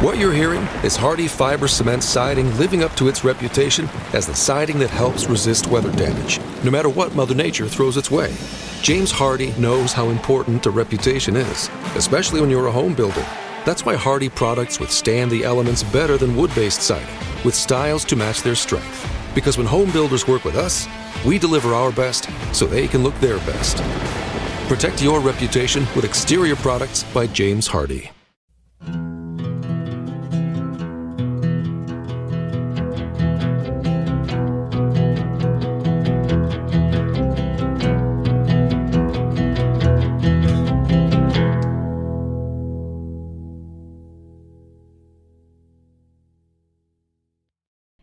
What you're hearing is Hardie Fiber Cement Siding living up to its reputation as the siding that helps resist weather damage, no matter what Mother Nature throws its way. James Hardie knows how important a reputation is, especially when you're a home builder. That's why Hardie products withstand the elements better than wood-based siding, with styles to match their strength. Because when home builders work with us, we deliver our best so they can look their best. Protect your reputation with exterior products by James Hardie.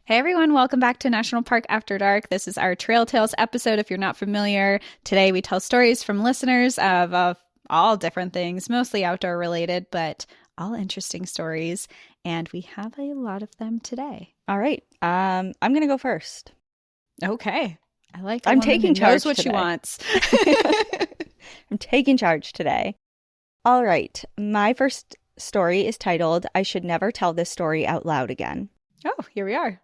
Hey everyone, welcome back to National Park After Dark. This is our Trail Tales episode if you're not familiar. Today we tell stories from listeners of all different things, mostly outdoor related, but all interesting stories. And we have a lot of them today. All right. I'm going to go first. Okay. I like I'm taking charge knows what today. she wants. I'm taking charge today. All right. My first story is titled, I Should Never Tell This Story Out Loud Again. Oh, here we are.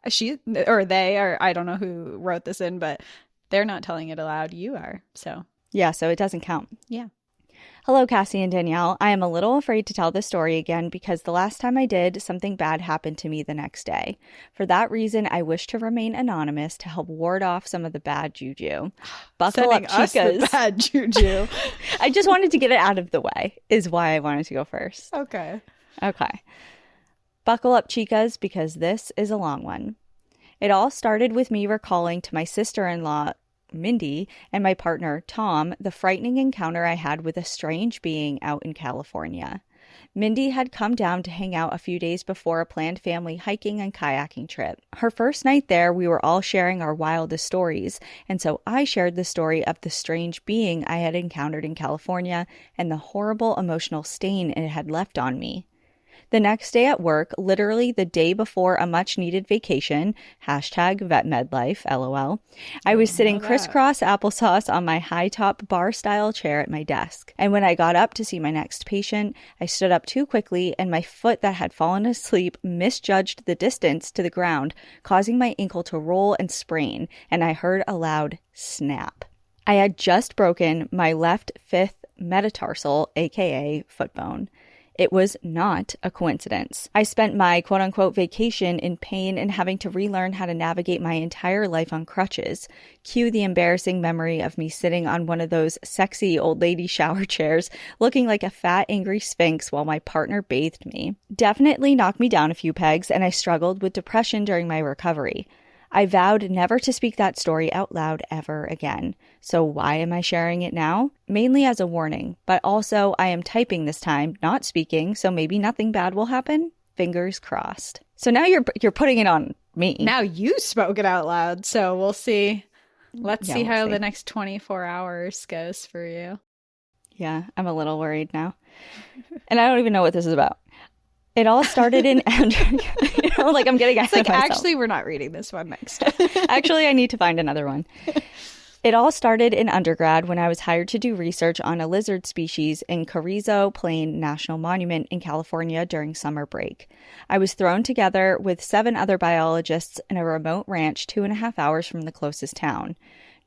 She or they, or I don't know who wrote this in, but they're not telling it aloud. You are. So yeah, so it doesn't count. Yeah. Hello, Cassie and Danielle. I am a little afraid to tell this story again because the last time I did, something bad happened to me the next day. For that reason, I wish to remain anonymous to help ward off some of the bad juju. Buckle Sending up, us chicas. the bad juju. I just wanted to get it out of the way, is why I wanted to go first. Okay. Okay. Buckle up, chicas, because this is a long one. It all started with me recalling to my sister-in-law, Mindy, and my partner, Tom, the frightening encounter I had with a strange being out in California. Mindy had come down to hang out a few days before a planned family hiking and kayaking trip. Her first night there, we were all sharing our wildest stories, and so I shared the story of the strange being I had encountered in California and the horrible emotional stain it had left on me. The next day at work, literally the day before a much-needed vacation, #VetMedLife, LOL, I was sitting crisscross applesauce on my high-top bar-style chair at my desk. And when I got up to see my next patient, I stood up too quickly and my foot that had fallen asleep misjudged the distance to the ground, causing my ankle to roll and sprain, and I heard a loud snap. I had just broken my left fifth metatarsal, aka foot bone. It was not a coincidence. I spent my quote-unquote vacation in pain and having to relearn how to navigate my entire life on crutches. Cue the embarrassing memory of me sitting on one of those sexy old lady shower chairs, looking like a fat, angry sphinx while my partner bathed me. Definitely knocked me down a few pegs, and I struggled with depression during my recovery. I vowed never to speak that story out loud ever again. So why am I sharing it now? Mainly as a warning, but also I am typing this time, not speaking, so maybe nothing bad will happen. Fingers crossed. So now you're putting it on me. Now you spoke it out loud, so we'll see. Let's see how the next 24 hours goes for you. Yeah, I'm a little worried now. And I don't even know what this is about. It all started in I'm getting ahead of myself. Actually, we're not reading this one next. Actually, I need to find another one. It all started in undergrad when I was hired to do research on a lizard species in Carrizo Plain National Monument in California during summer break. I was thrown together with 7 other biologists in a remote ranch 2.5 hours from the closest town.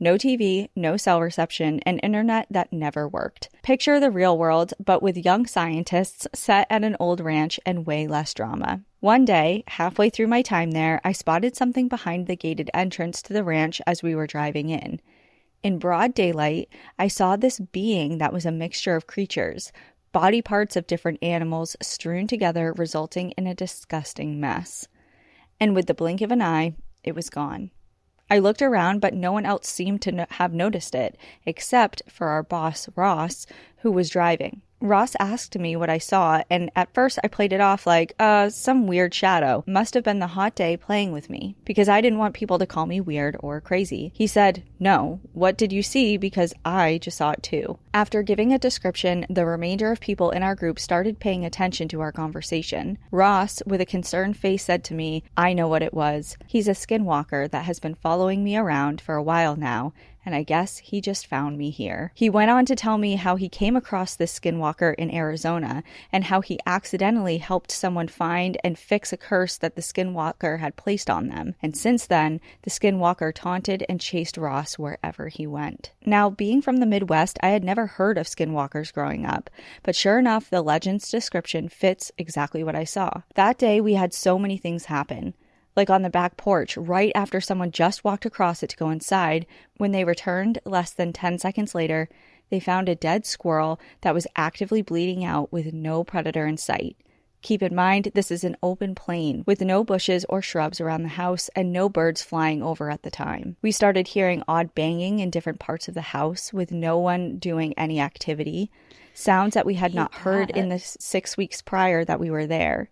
No TV, no cell reception, and internet that never worked. Picture the real world, but with young scientists set at an old ranch and way less drama. One day, halfway through my time there, I spotted something behind the gated entrance to the ranch as we were driving in. In broad daylight, I saw this being that was a mixture of creatures, body parts of different animals strewn together, resulting in a disgusting mess. And with the blink of an eye, it was gone. I looked around, but no one else seemed to have noticed it, except for our boss, Ross, who was driving. Ross asked me what I saw, and at first I played it off like, some weird shadow. Must have been the hot day playing with me, because I didn't want people to call me weird or crazy. He said, "No, what did you see? Because I just saw it too." After giving a description, the remainder of people in our group started paying attention to our conversation. Ross, with a concerned face, said to me, "I know what it was. He's a skinwalker that has been following me around for a while now, and I guess he just found me here. He went on to tell me how he came across this skinwalker in Arizona and how he accidentally helped someone find and fix a curse that the skinwalker had placed on them. And since then, the skinwalker taunted and chased Ross wherever he went. Now, being from the Midwest, I had never heard of skinwalkers growing up, but sure enough, the legend's description fits exactly what I saw. That day, we had so many things happen. Like on the back porch, right after someone just walked across it to go inside, when they returned less than 10 seconds later, they found a dead squirrel that was actively bleeding out with no predator in sight. Keep in mind, this is an open plain with no bushes or shrubs around the house and no birds flying over at the time. We started hearing odd banging in different parts of the house with no one doing any activity, sounds that we had not heard in the 6 weeks prior that we were there.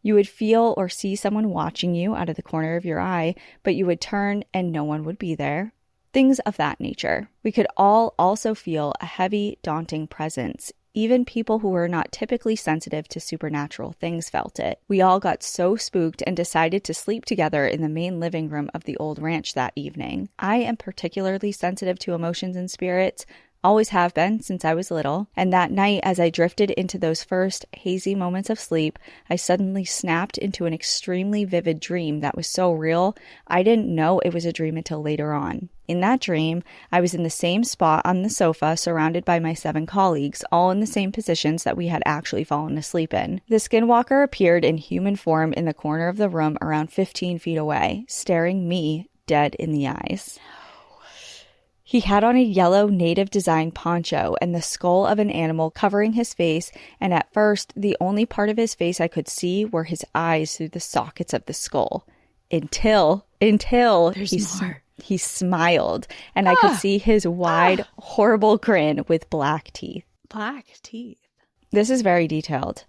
You would feel or see someone watching you out of the corner of your eye, but you would turn and no one would be there. Things of that nature. We could all also feel a heavy, daunting presence. Even people who were not typically sensitive to supernatural things felt it. We all got so spooked and decided to sleep together in the main living room of the old ranch that evening. I am particularly sensitive to emotions and spirits, always have been since I was little, and that night as I drifted into those first hazy moments of sleep, I suddenly snapped into an extremely vivid dream that was so real, I didn't know it was a dream until later on. In that dream, I was in the same spot on the sofa surrounded by my 7 colleagues, all in the same positions that we had actually fallen asleep in. The skinwalker appeared in human form in the corner of the room around 15 feet away, staring me dead in the eyes. He had on a yellow native design poncho and the skull of an animal covering his face, and at first, the only part of his face I could see were his eyes through the sockets of the skull. Until he smiled, and I could see his wide, horrible grin with black teeth. Black teeth. This is very detailed.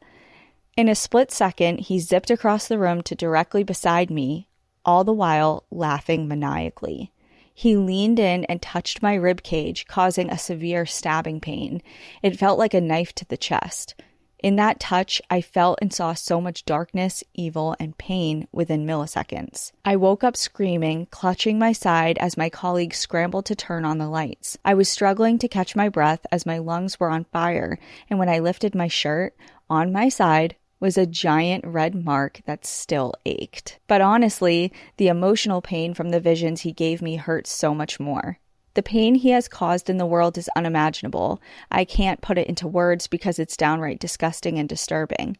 In a split second, he zipped across the room to directly beside me, all the while laughing maniacally. He leaned in and touched my rib cage, causing a severe stabbing pain. It felt like a knife to the chest. In that touch, I felt and saw so much darkness, evil, and pain within milliseconds. I woke up screaming, clutching my side as my colleagues scrambled to turn on the lights. I was struggling to catch my breath as my lungs were on fire, and when I lifted my shirt, on my side was a giant red mark that still ached. But honestly, the emotional pain from the visions he gave me hurt so much more. The pain he has caused in the world is unimaginable. I can't put it into words because it's downright disgusting and disturbing.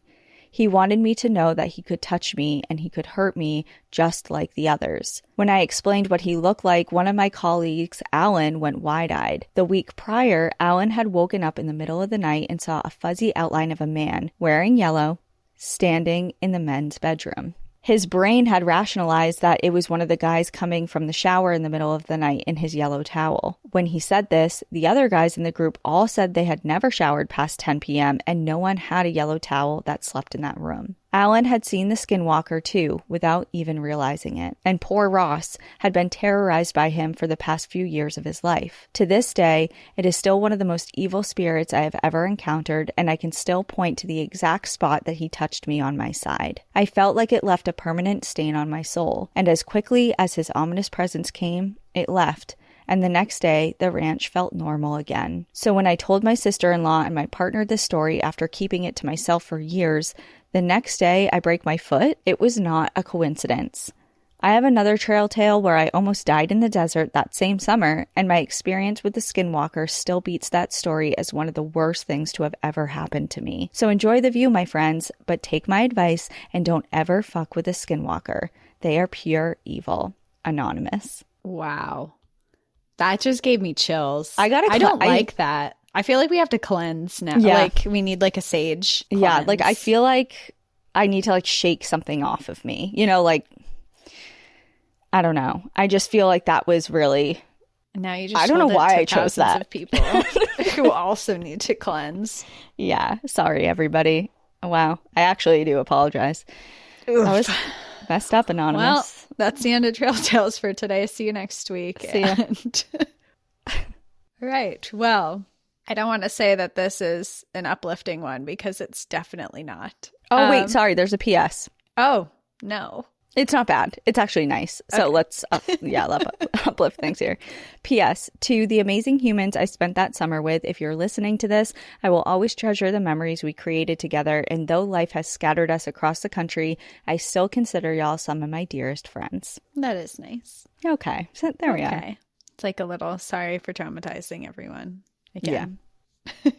He wanted me to know that he could touch me and he could hurt me just like the others. When I explained what he looked like, one of my colleagues, Alan, went wide-eyed. The week prior, Alan had woken up in the middle of the night and saw a fuzzy outline of a man wearing yellow, standing in the men's bedroom. His brain had rationalized that it was one of the guys coming from the shower in the middle of the night in his yellow towel. When he said this, the other guys in the group all said they had never showered past 10 p.m. and no one had a yellow towel that slept in that room. Alan had seen the skinwalker too, without even realizing it, and poor Ross had been terrorized by him for the past few years of his life. To this day, it is still one of the most evil spirits I have ever encountered, and I can still point to the exact spot that he touched me on my side. I felt like it left a permanent stain on my soul, and as quickly as his ominous presence came, it left, and the next day, the ranch felt normal again. So when I told my sister-in-law and my partner this story after keeping it to myself for years, the next day I break my foot, it was not a coincidence. I have another trail tale where I almost died in the desert that same summer, and my experience with the skinwalker still beats that story as one of the worst things to have ever happened to me. So enjoy the view, my friends, but take my advice and don't ever fuck with a skinwalker. They are pure evil. Anonymous. Wow. That just gave me chills. I don't like that. I feel like we have to cleanse now. Yeah. Like we need like a sage cleanse. Yeah, like I feel like I need to like shake something off of me. You know, like I don't know. I just feel like that was really. Now you just. I don't know why I chose that. Of people who also need to cleanse. Yeah, sorry everybody. Wow, I actually do apologize. Oof. I was messed up, Anonymous. Well, that's the end of Trail Tales for today. See you next week. See ya. Right. Well, I don't want to say that this is an uplifting one because it's definitely not. Oh, wait, sorry. There's a PS. Oh, no. It's not bad. It's actually nice. So let's, let's uplift things here. P.S. To the amazing humans I spent that summer with, if you're listening to this, I will always treasure the memories we created together. And though life has scattered us across the country, I still consider y'all some of my dearest friends. That is nice. Okay. So there we are. Okay. It's like a little sorry for traumatizing everyone again. Yeah.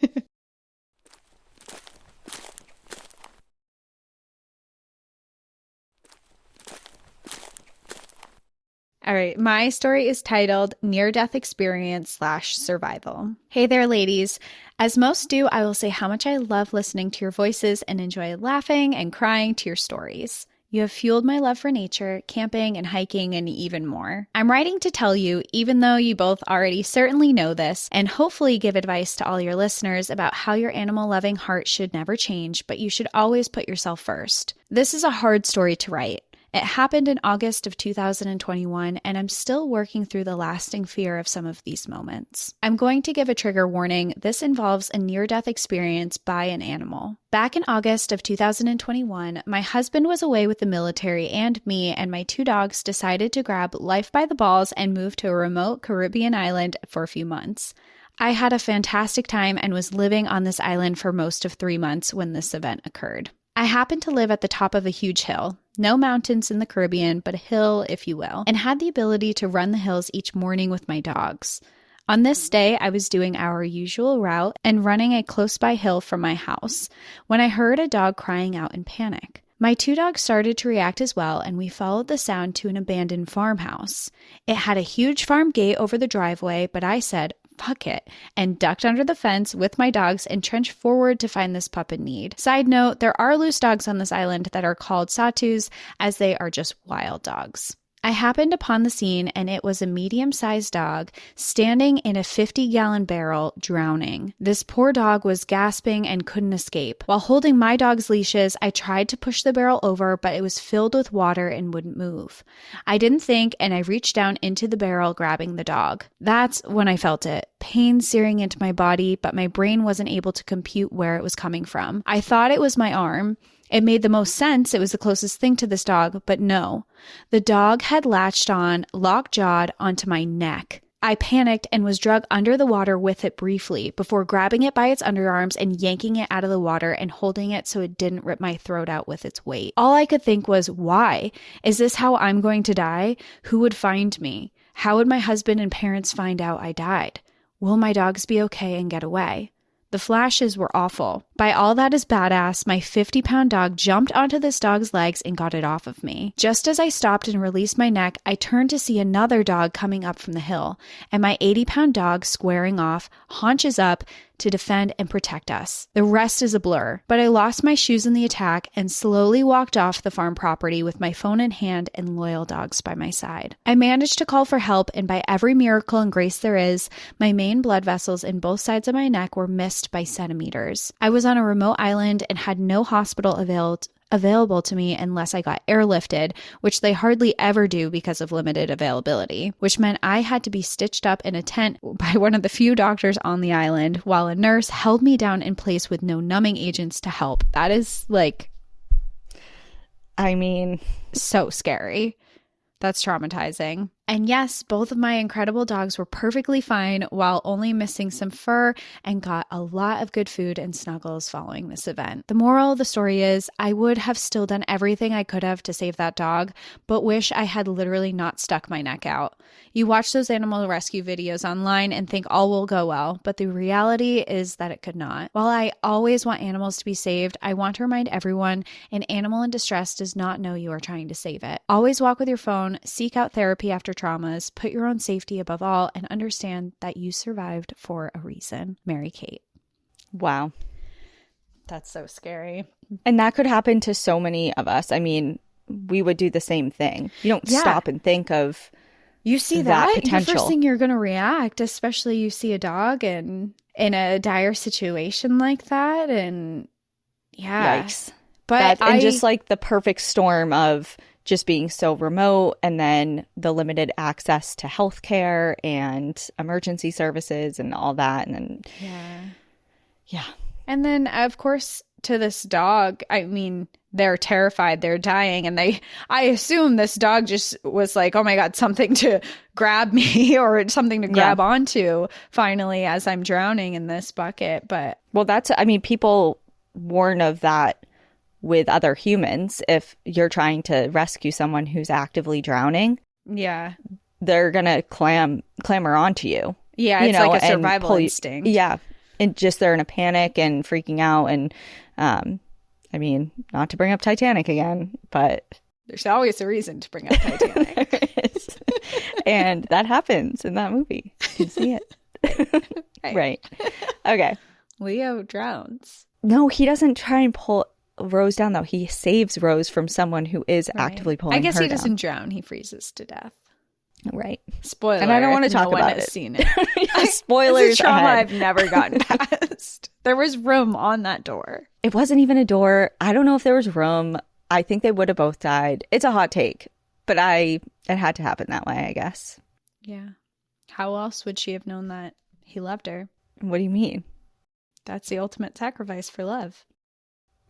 All right, my story is titled Near-Death Experience / Survival. Hey there, ladies. As most do, I will say how much I love listening to your voices and enjoy laughing and crying to your stories. You have fueled my love for nature, camping, and hiking, and even more. I'm writing to tell you, even though you both already certainly know this, and hopefully give advice to all your listeners about how your animal-loving heart should never change, but you should always put yourself first. This is a hard story to write. It happened in August of 2021, and I'm still working through the lasting fear of some of these moments. I'm going to give a trigger warning. This involves a near-death experience by an animal. Back in August of 2021, my husband was away with the military, and me and my 2 dogs decided to grab life by the balls and move to a remote Caribbean island for a few months. I had a fantastic time and was living on this island for most of 3 months when this event occurred. I happened to live at the top of a huge hill, no mountains in the Caribbean, but a hill, if you will, and had the ability to run the hills each morning with my dogs. On this day, I was doing our usual route and running a close-by hill from my house when I heard a dog crying out in panic. My 2 dogs started to react as well, and we followed the sound to an abandoned farmhouse. It had a huge farm gate over the driveway, but I said, fuck it, and ducked under the fence with my dogs and trenched forward to find this pup in need. Side note, there are loose dogs on this island that are called satus, as they are just wild dogs. I happened upon the scene, and it was a medium-sized dog standing in a 50-gallon barrel, drowning. This poor dog was gasping and couldn't escape. While holding my dog's leashes, I tried to push the barrel over, but it was filled with water and wouldn't move. I didn't think, and I reached down into the barrel, grabbing the dog. That's when I felt it. Pain searing into my body, but my brain wasn't able to compute where it was coming from. I thought it was my arm. It made the most sense. It was the closest thing to this dog, but no. The dog had latched on, lockjawed onto my neck. I panicked and was dragged under the water with it briefly before grabbing it by its underarms and yanking it out of the water and holding it so it didn't rip my throat out with its weight. All I could think was, why? Is this how I'm going to die? Who would find me? How would my husband and parents find out I died? Will my dogs be okay and get away? The flashes were awful. By all that is badass, my 50-pound dog jumped onto this dog's legs and got it off of me. Just as I stopped and released my neck, I turned to see another dog coming up from the hill, and my 80-pound dog squaring off, haunches up, to defend and protect us. The rest is a blur, but I lost my shoes in the attack and slowly walked off the farm property with my phone in hand and loyal dogs by my side. I managed to call for help, and by every miracle and grace there is, my main blood vessels in both sides of my neck were missed by centimeters. I was on a remote island and had no hospital available to me unless I got airlifted, which they hardly ever do because of limited availability, which meant I had to be stitched up in a tent by one of the few doctors on the island while a nurse held me down in place with no numbing agents to help. That is so scary. That's traumatizing. And yes, both of my incredible dogs were perfectly fine while only missing some fur and got a lot of good food and snuggles following this event. The moral of the story is I would have still done everything I could have to save that dog, but wish I had literally not stuck my neck out. You watch those animal rescue videos online and think all will go well, but the reality is that it could not. While I always want animals to be saved, I want to remind everyone an animal in distress does not know you are trying to save it. Always walk with your phone, seek out therapy after traumas, put your own safety above all, and understand that you survived for a reason. Mary Kate. Wow. That's so scary. And that could happen to so many of us. I mean, we would do the same thing. You don't stop and think of you see that potential. potential. The first thing you're going to react, especially you see a dog and in a dire situation like that. And yeah. Yikes. But and just like the perfect storm of just being so remote and then the limited access to healthcare and emergency services and all that. And then, yeah. And then, of course, to this dog, I mean, they're terrified, they're dying, and I assume this dog just was like, oh my God, something to grab me or something to grab onto finally as I'm drowning in this bucket. But well, people warn of that with other humans. If you're trying to rescue someone who's actively drowning, yeah, they're gonna clamor onto you. Yeah, it's like a survival instinct. Yeah, and just they're in a panic and freaking out. And not to bring up Titanic again, but there's always a reason to bring up Titanic. And that happens in that movie. You can see it. Right. Okay. Leo drowns. No, he doesn't try and pull Rose down, though. He saves Rose from someone who is actively pulling her down. I guess he doesn't drown. He freezes to death. Right. Spoiler. And I don't want to talk about it. Seen it. Spoilers. It's a trauma ahead. I've never gotten past. There was room on that door. It wasn't even a door. I don't know if there was room. I think they would have both died. It's a hot take, but it had to happen that way, I guess. Yeah. How else would she have known that he loved her? What do you mean? That's the ultimate sacrifice for love.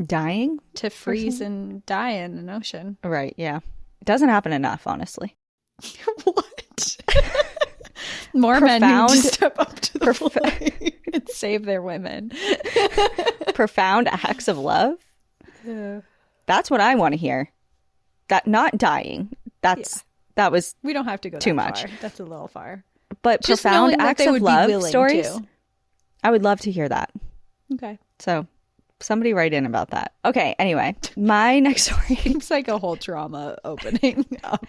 Dying? To freeze and die in an ocean. Right, yeah. It doesn't happen enough, honestly. What? More men need to step up to the plate and save their women. Profound acts of love? Yeah. That's what I want to hear. That not dying. That was we don't have to go too that much. Far. That's a little far. But just profound acts of love stories. To. I would love to hear that. Okay. So somebody write in about that. Okay, anyway. My next story. Seems like a whole drama opening up.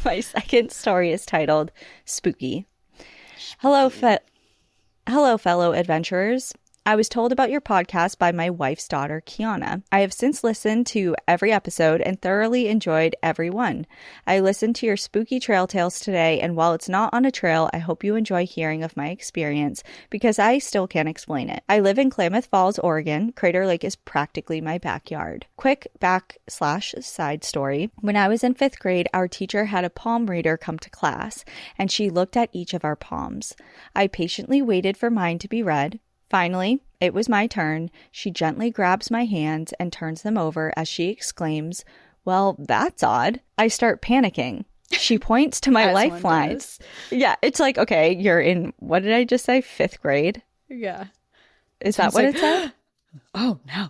My second story is titled Spooky. Hello, fellow adventurers. I was told about your podcast by my wife's daughter, Kiana. I have since listened to every episode and thoroughly enjoyed every one. I listened to your spooky trail tales today, and while it's not on a trail, I hope you enjoy hearing of my experience because I still can't explain it. I live in Klamath Falls, Oregon. Crater Lake is practically my backyard. Quick back/side story. When I was in 5th grade, our teacher had a palm reader come to class, and she looked at each of our palms. I patiently waited for mine to be read. Finally, it was my turn. She gently grabs my hands and turns them over as she exclaims, "Well, that's odd." I start panicking. She points to my lifeline. Yeah, it's like, okay, you're in, what did I just say? 5th grade? Yeah. Is that what it said? Oh, no.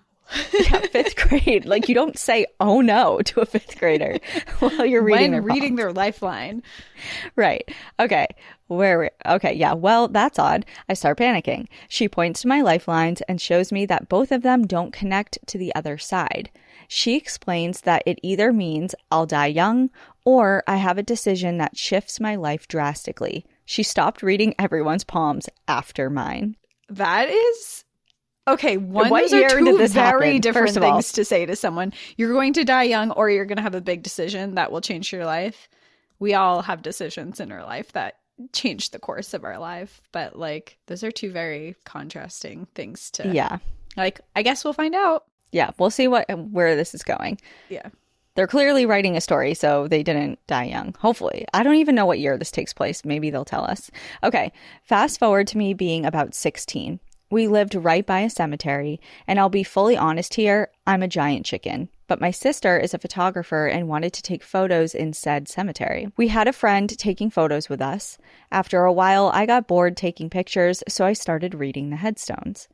Yeah, 5th grade. Like, you don't say, oh no, to a 5th grader while you're reading their lifeline. Right. Okay. Okay. Yeah. Well, that's odd. I start panicking. She points to my lifelines and shows me that both of them don't connect to the other side. She explains that it either means I'll die young or I have a decision that shifts my life drastically. She stopped reading everyone's palms after mine. That is... Okay, what year did this very happen? different things to say to someone. You're going to die young or you're going to have a big decision that will change your life. We all have decisions in our life that change the course of our life. But like, those are two very contrasting things to... Yeah. Like, I guess we'll find out. Yeah, we'll see where this is going. Yeah. They're clearly writing a story, so they didn't die young. Hopefully. I don't even know what year this takes place. Maybe they'll tell us. Okay, fast forward to me being about 16. We lived right by a cemetery, and I'll be fully honest here, I'm a giant chicken. But my sister is a photographer and wanted to take photos in said cemetery. We had a friend taking photos with us. After a while, I got bored taking pictures, so I started reading the headstones.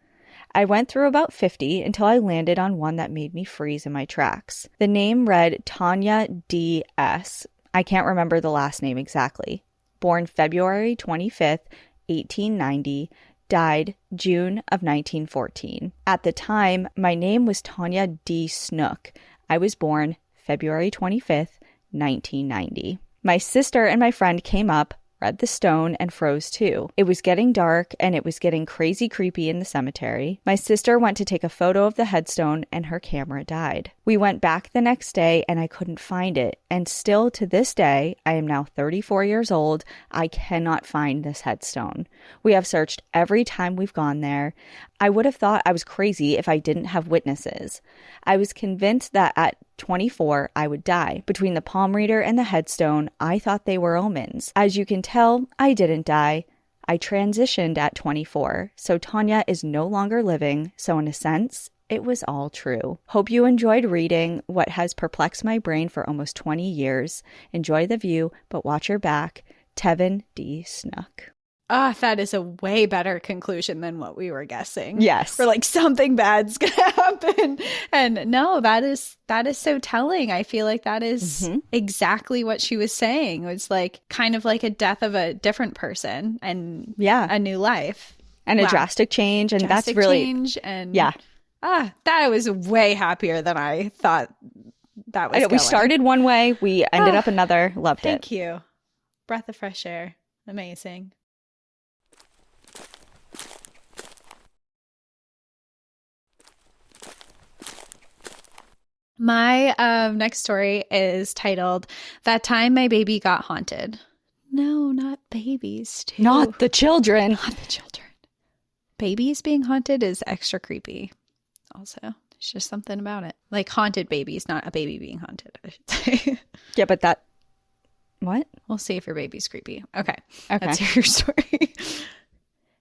I went through about 50 until I landed on one that made me freeze in my tracks. The name read Tanya D.S. I can't remember the last name exactly. Born February 25th, 1890. Died June of 1914. At the time, my name was Tanya D. Snook. I was born February 25th, 1990. My sister and my friend came up, read the stone, and froze too. It was getting dark, and it was getting crazy creepy in the cemetery. My sister went to take a photo of the headstone, and her camera died. We went back the next day, and I couldn't find it. And still to this day, I am now 34 years old, I cannot find this headstone. We have searched every time we've gone there. I would have thought I was crazy if I didn't have witnesses. I was convinced that at 24, I would die. Between the palm reader and the headstone, I thought they were omens. As you can tell, I didn't die. I transitioned at 24, so Tanya is no longer living, so in a sense, it was all true. Hope you enjoyed reading what has perplexed my brain for almost 20 years. Enjoy the view, but watch your back. Tevin D. Snook. Ah, that is a way better conclusion than what we were guessing. Yes. We're like, something bad's gonna happen. And no, that is so telling. I feel like that is exactly what she was saying. It was like kind of like a death of a different person and a new life. And a drastic change. And that's really change and that I was way happier than I thought that was. We started one way, we ended up another. Loved it. Thank you. Breath of fresh air. Amazing. My next story is titled, That Time My Baby Got Haunted. No, not babies, too. Not the children. Not the children. Babies being haunted is extra creepy. Also, there's just something about it. Like haunted babies, not a baby being haunted, I should say. Yeah, but that... What? We'll see if your baby's creepy. Okay. Let's hear your story.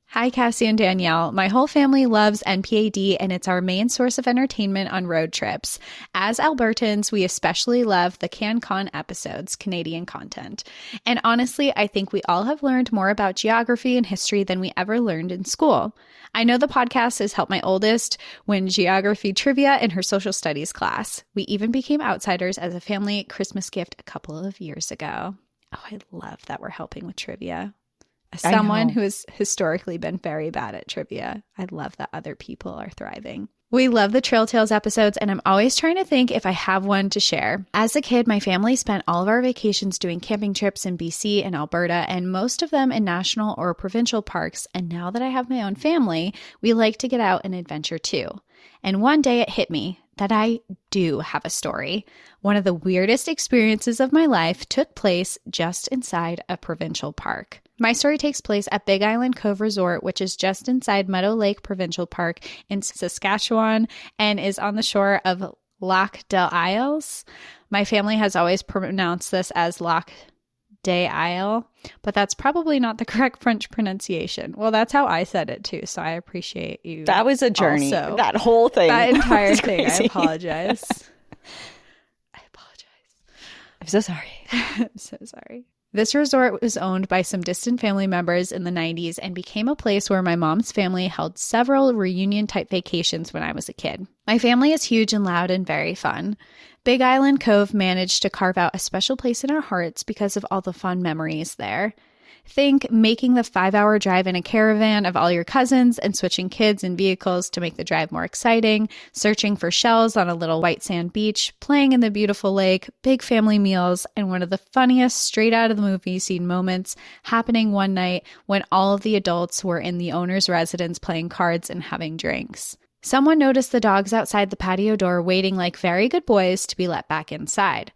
Hi, Cassie and Danielle. My whole family loves NPAD, and it's our main source of entertainment on road trips. As Albertans, we especially love the CanCon episodes, Canadian content. And honestly, I think we all have learned more about geography and history than we ever learned in school. I know the podcast has helped my oldest win geography trivia in her social studies class. We even became outsiders as a family Christmas gift a couple of years ago. Oh, I love that we're helping with trivia. As someone who has historically been very bad at trivia, I love that other people are thriving. We love the Trail Tales episodes, and I'm always trying to think if I have one to share. As a kid, my family spent all of our vacations doing camping trips in BC and Alberta, and most of them in national or provincial parks. And now that I have my own family, we like to get out and adventure too. And one day it hit me that I do have a story. One of the weirdest experiences of my life took place just inside a provincial park. My story takes place at Big Island Cove Resort, which is just inside Meadow Lake Provincial Park in Saskatchewan and is on the shore of Lac des Isles. My family has always pronounced this as Lac des Isles, but that's probably not the correct French pronunciation. Well, that's how I said it too, so I appreciate you. That was a journey. Also. That whole thing. That entire thing. Crazy. I apologize. I'm so sorry. I'm so sorry. This resort was owned by some distant family members in the 90s and became a place where my mom's family held several reunion-type vacations when I was a kid. My family is huge and loud and very fun. Big Island Cove managed to carve out a special place in our hearts because of all the fun memories there. Think making the 5-hour drive in a caravan of all your cousins and switching kids and vehicles to make the drive more exciting, searching for shells on a little white sand beach, playing in the beautiful lake, big family meals, and one of the funniest straight out of the movie scene moments happening one night when all of the adults were in the owner's residence playing cards and having drinks. Someone noticed the dogs outside the patio door waiting like very good boys to be let back inside.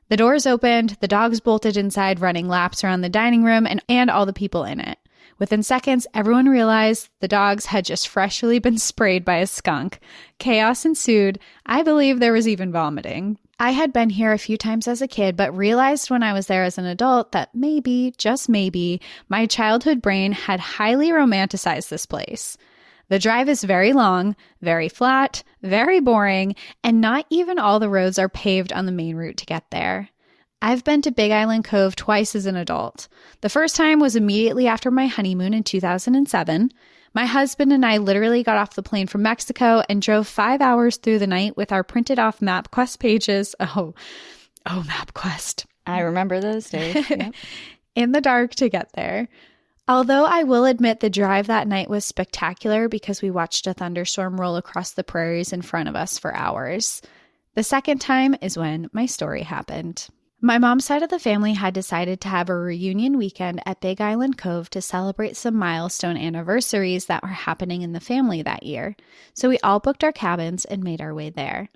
The doors opened, the dogs bolted inside, running laps around the dining room and all the people in it. Within seconds, everyone realized the dogs had just freshly been sprayed by a skunk. Chaos ensued. I believe there was even vomiting. I had been here a few times as a kid, but realized when I was there as an adult that maybe, just maybe, my childhood brain had highly romanticized this place. The drive is very long, very flat, very boring, and not even all the roads are paved on the main route to get there. I've been to Big Island Cove twice as an adult. The first time was immediately after my honeymoon in 2007. My husband and I literally got off the plane from Mexico and drove 5 hours through the night with our printed off MapQuest pages. Oh, MapQuest. I remember those days. Yep. In the dark to get there. Although I will admit the drive that night was spectacular because we watched a thunderstorm roll across the prairies in front of us for hours. The second time is when my story happened. My mom's side of the family had decided to have a reunion weekend at Big Island Cove to celebrate some milestone anniversaries that were happening in the family that year. So we all booked our cabins and made our way there.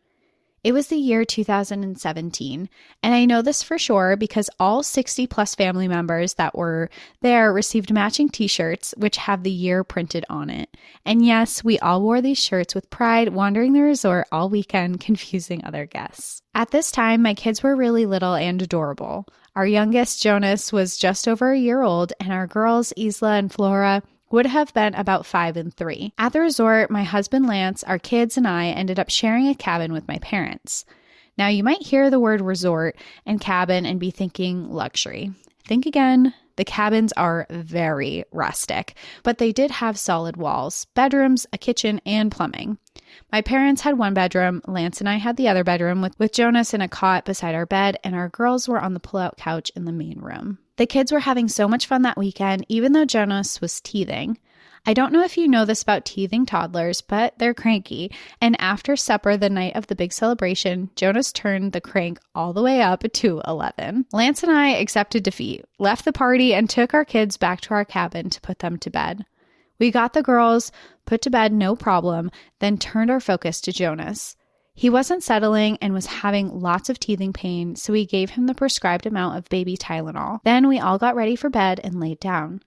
It was the year 2017, and I know this for sure because all 60-plus family members that were there received matching t-shirts which have the year printed on it. And yes, we all wore these shirts with pride, wandering the resort all weekend, confusing other guests. At this time, my kids were really little and adorable. Our youngest, Jonas, was just over a year old, and our girls, Isla and Flora, would have been about 5 and 3. At the resort, my husband Lance, our kids, and I ended up sharing a cabin with my parents. Now, you might hear the word resort and cabin and be thinking luxury. Think again. The cabins are very rustic, but they did have solid walls, bedrooms, a kitchen, and plumbing. My parents had one bedroom, Lance and I had the other bedroom with Jonas in a cot beside our bed, and our girls were on the pull-out couch in the main room. The kids were having so much fun that weekend, even though Jonas was teething. I don't know if you know this about teething toddlers, but they're cranky. And after supper the night of the big celebration, Jonas turned the crank all the way up to 11. Lance and I accepted defeat, left the party, and took our kids back to our cabin to put them to bed. We got the girls put to bed no problem, then turned our focus to Jonas. He wasn't settling and was having lots of teething pain, so we gave him the prescribed amount of baby Tylenol. Then we all got ready for bed and laid down.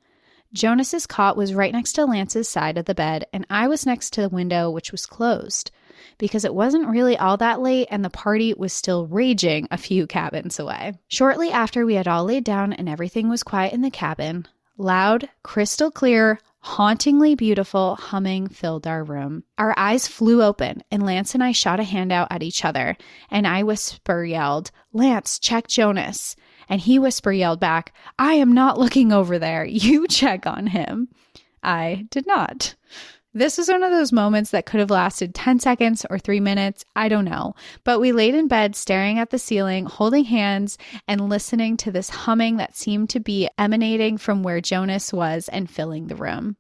Jonas's cot was right next to Lance's side of the bed, and I was next to the window, which was closed, because it wasn't really all that late and the party was still raging a few cabins away. Shortly after we had all laid down and everything was quiet in the cabin, loud, crystal clear, hauntingly beautiful humming filled our room. Our eyes flew open, and Lance and I shot a hand out at each other, and I whisper yelled, "Lance, check Jonas." And he whisper yelled back, "I am not looking over there. You check on him." I did not. This was one of those moments that could have lasted 10 seconds or 3 minutes. I don't know. But we laid in bed staring at the ceiling, holding hands and listening to this humming that seemed to be emanating from where Jonas was and filling the room.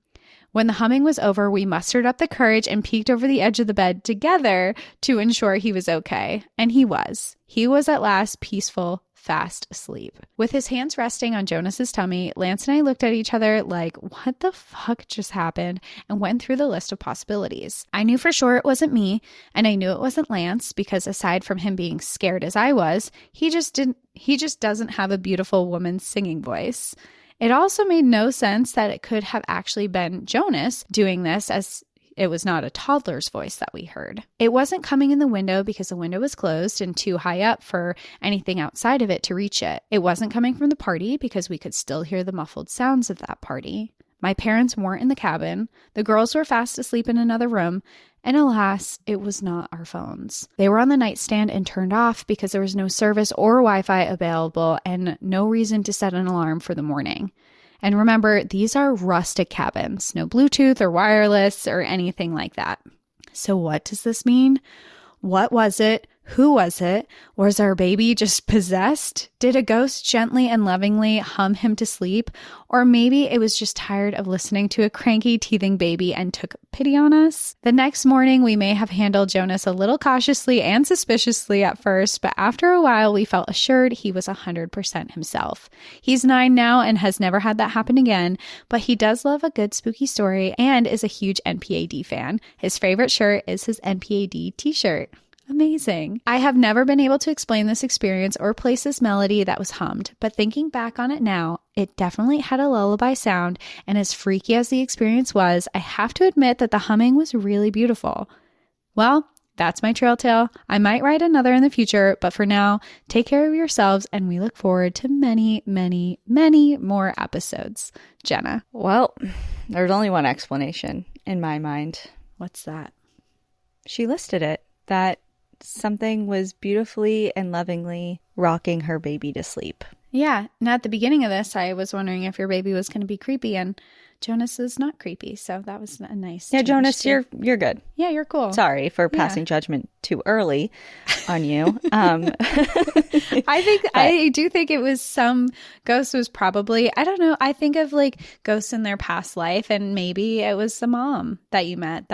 When the humming was over, we mustered up the courage and peeked over the edge of the bed together to ensure he was okay. And he was. He was at last peaceful, fast asleep. With his hands resting on Jonas's tummy, Lance and I looked at each other like, what the fuck just happened? And went through the list of possibilities. I knew for sure it wasn't me, and I knew it wasn't Lance because aside from him being scared as I was, he just doesn't have a beautiful woman's singing voice. It also made no sense that it could have actually been Jonas doing this, as it was not a toddler's voice that we heard. It wasn't coming in the window because the window was closed and too high up for anything outside of it to reach it. It wasn't coming from the party because we could still hear the muffled sounds of that party. My parents weren't in the cabin. The girls were fast asleep in another room. And alas, it was not our phones. They were on the nightstand and turned off because there was no service or Wi-Fi available and no reason to set an alarm for the morning. And remember, these are rustic cabins, no Bluetooth or wireless or anything like that. So what does this mean? What was it? Who was it? Was our baby just possessed? Did a ghost gently and lovingly hum him to sleep? Or maybe it was just tired of listening to a cranky, teething baby and took pity on us? The next morning, we may have handled Jonas a little cautiously and suspiciously at first, but after a while, we felt assured he was 100% himself. He's 9 now and has never had that happen again, but he does love a good spooky story and is a huge NPAD fan. His favorite shirt is his NPAD t-shirt. Amazing. I have never been able to explain this experience or place this melody that was hummed, but thinking back on it now, it definitely had a lullaby sound, and as freaky as the experience was, I have to admit that the humming was really beautiful. Well, that's my trail tale. I might write another in the future, but for now, take care of yourselves, and we look forward to many, many, many more episodes. Jenna. Well, there's only one explanation in my mind. What's that? She listed it, that something was beautifully and lovingly rocking her baby to sleep. Yeah. And at the beginning of this, I was wondering if your baby was going to be creepy, and Jonas is not creepy. So that was a nice Yeah, change Jonas, too. you're good. Yeah, you're cool. Sorry for passing judgment too early on you. I do think it was some ghost was probably, I don't know. I think of like ghosts in their past life, and maybe it was the mom that you met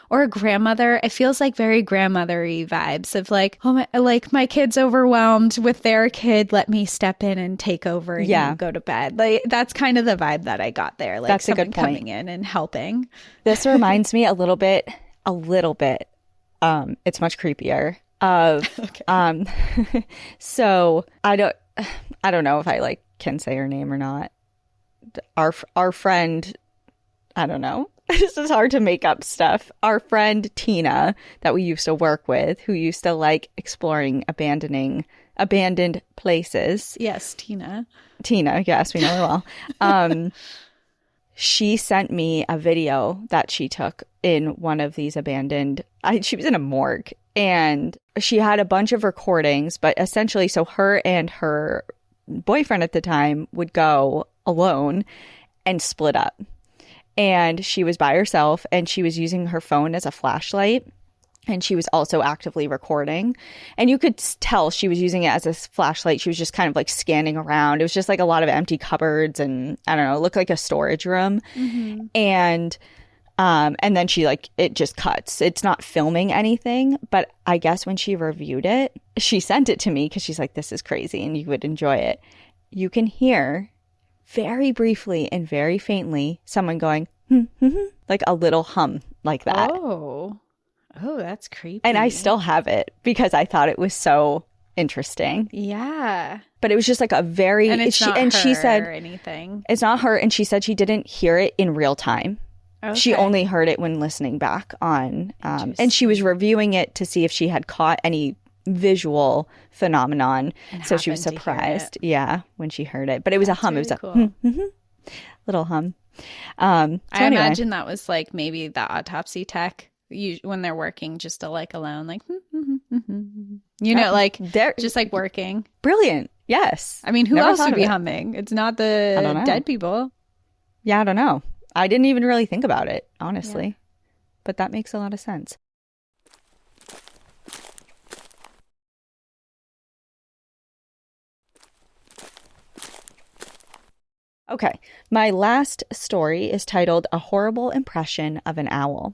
or a grandmother. It feels like very grandmothery vibes of like, oh my kid's overwhelmed with their kid. Let me step in and take over and you go to bed. Like that's kind of the vibe that I got there. Like that's a good point. Coming in and helping. This reminds me a little bit. It's much creepier of, so I don't know if I can say her name or not. Our friend, I don't know. This is hard to make up stuff. Our friend Tina that we used to work with, who used to like exploring abandoned places. Yes, Tina. Tina, yes, we know her well. she sent me a video that she took in one of these abandoned, she was in a morgue, and she had a bunch of recordings, but essentially, so her and her boyfriend at the time would go alone and split up. And she was by herself, and she was using her phone as a flashlight. And she was also actively recording. And you could tell she was using it as a flashlight. She was just kind of like scanning around. It was just like a lot of empty cupboards and I don't know, it looked like a storage room. Mm-hmm. And then she like, it just cuts. It's not filming anything. But I guess when she reviewed it, she sent it to me because she's like, this is crazy and you would enjoy it. You can hear very briefly and very faintly someone going, like a little hum like that. Oh, that's creepy. And I still have it because I thought it was so interesting. Yeah. But it was just like a very... And it's not her she said, or anything. It's not her. And she said she didn't hear it in real time. Okay. She only heard it when listening back on... and she was reviewing it to see if she had caught any visual phenomenon. So she was surprised. Yeah, when she heard it. But it was a hum. Really it was a little hum. I imagine that was like maybe the autopsy tech. When they're working just to like alone, like you know, like they're just like working. Brilliant. Yes. I mean, who else would be humming? It's not the dead people. Yeah, I don't know. I didn't even really think about it, honestly. Yeah. But that makes a lot of sense. Okay. My last story is titled A Horrible Impression of an Owl.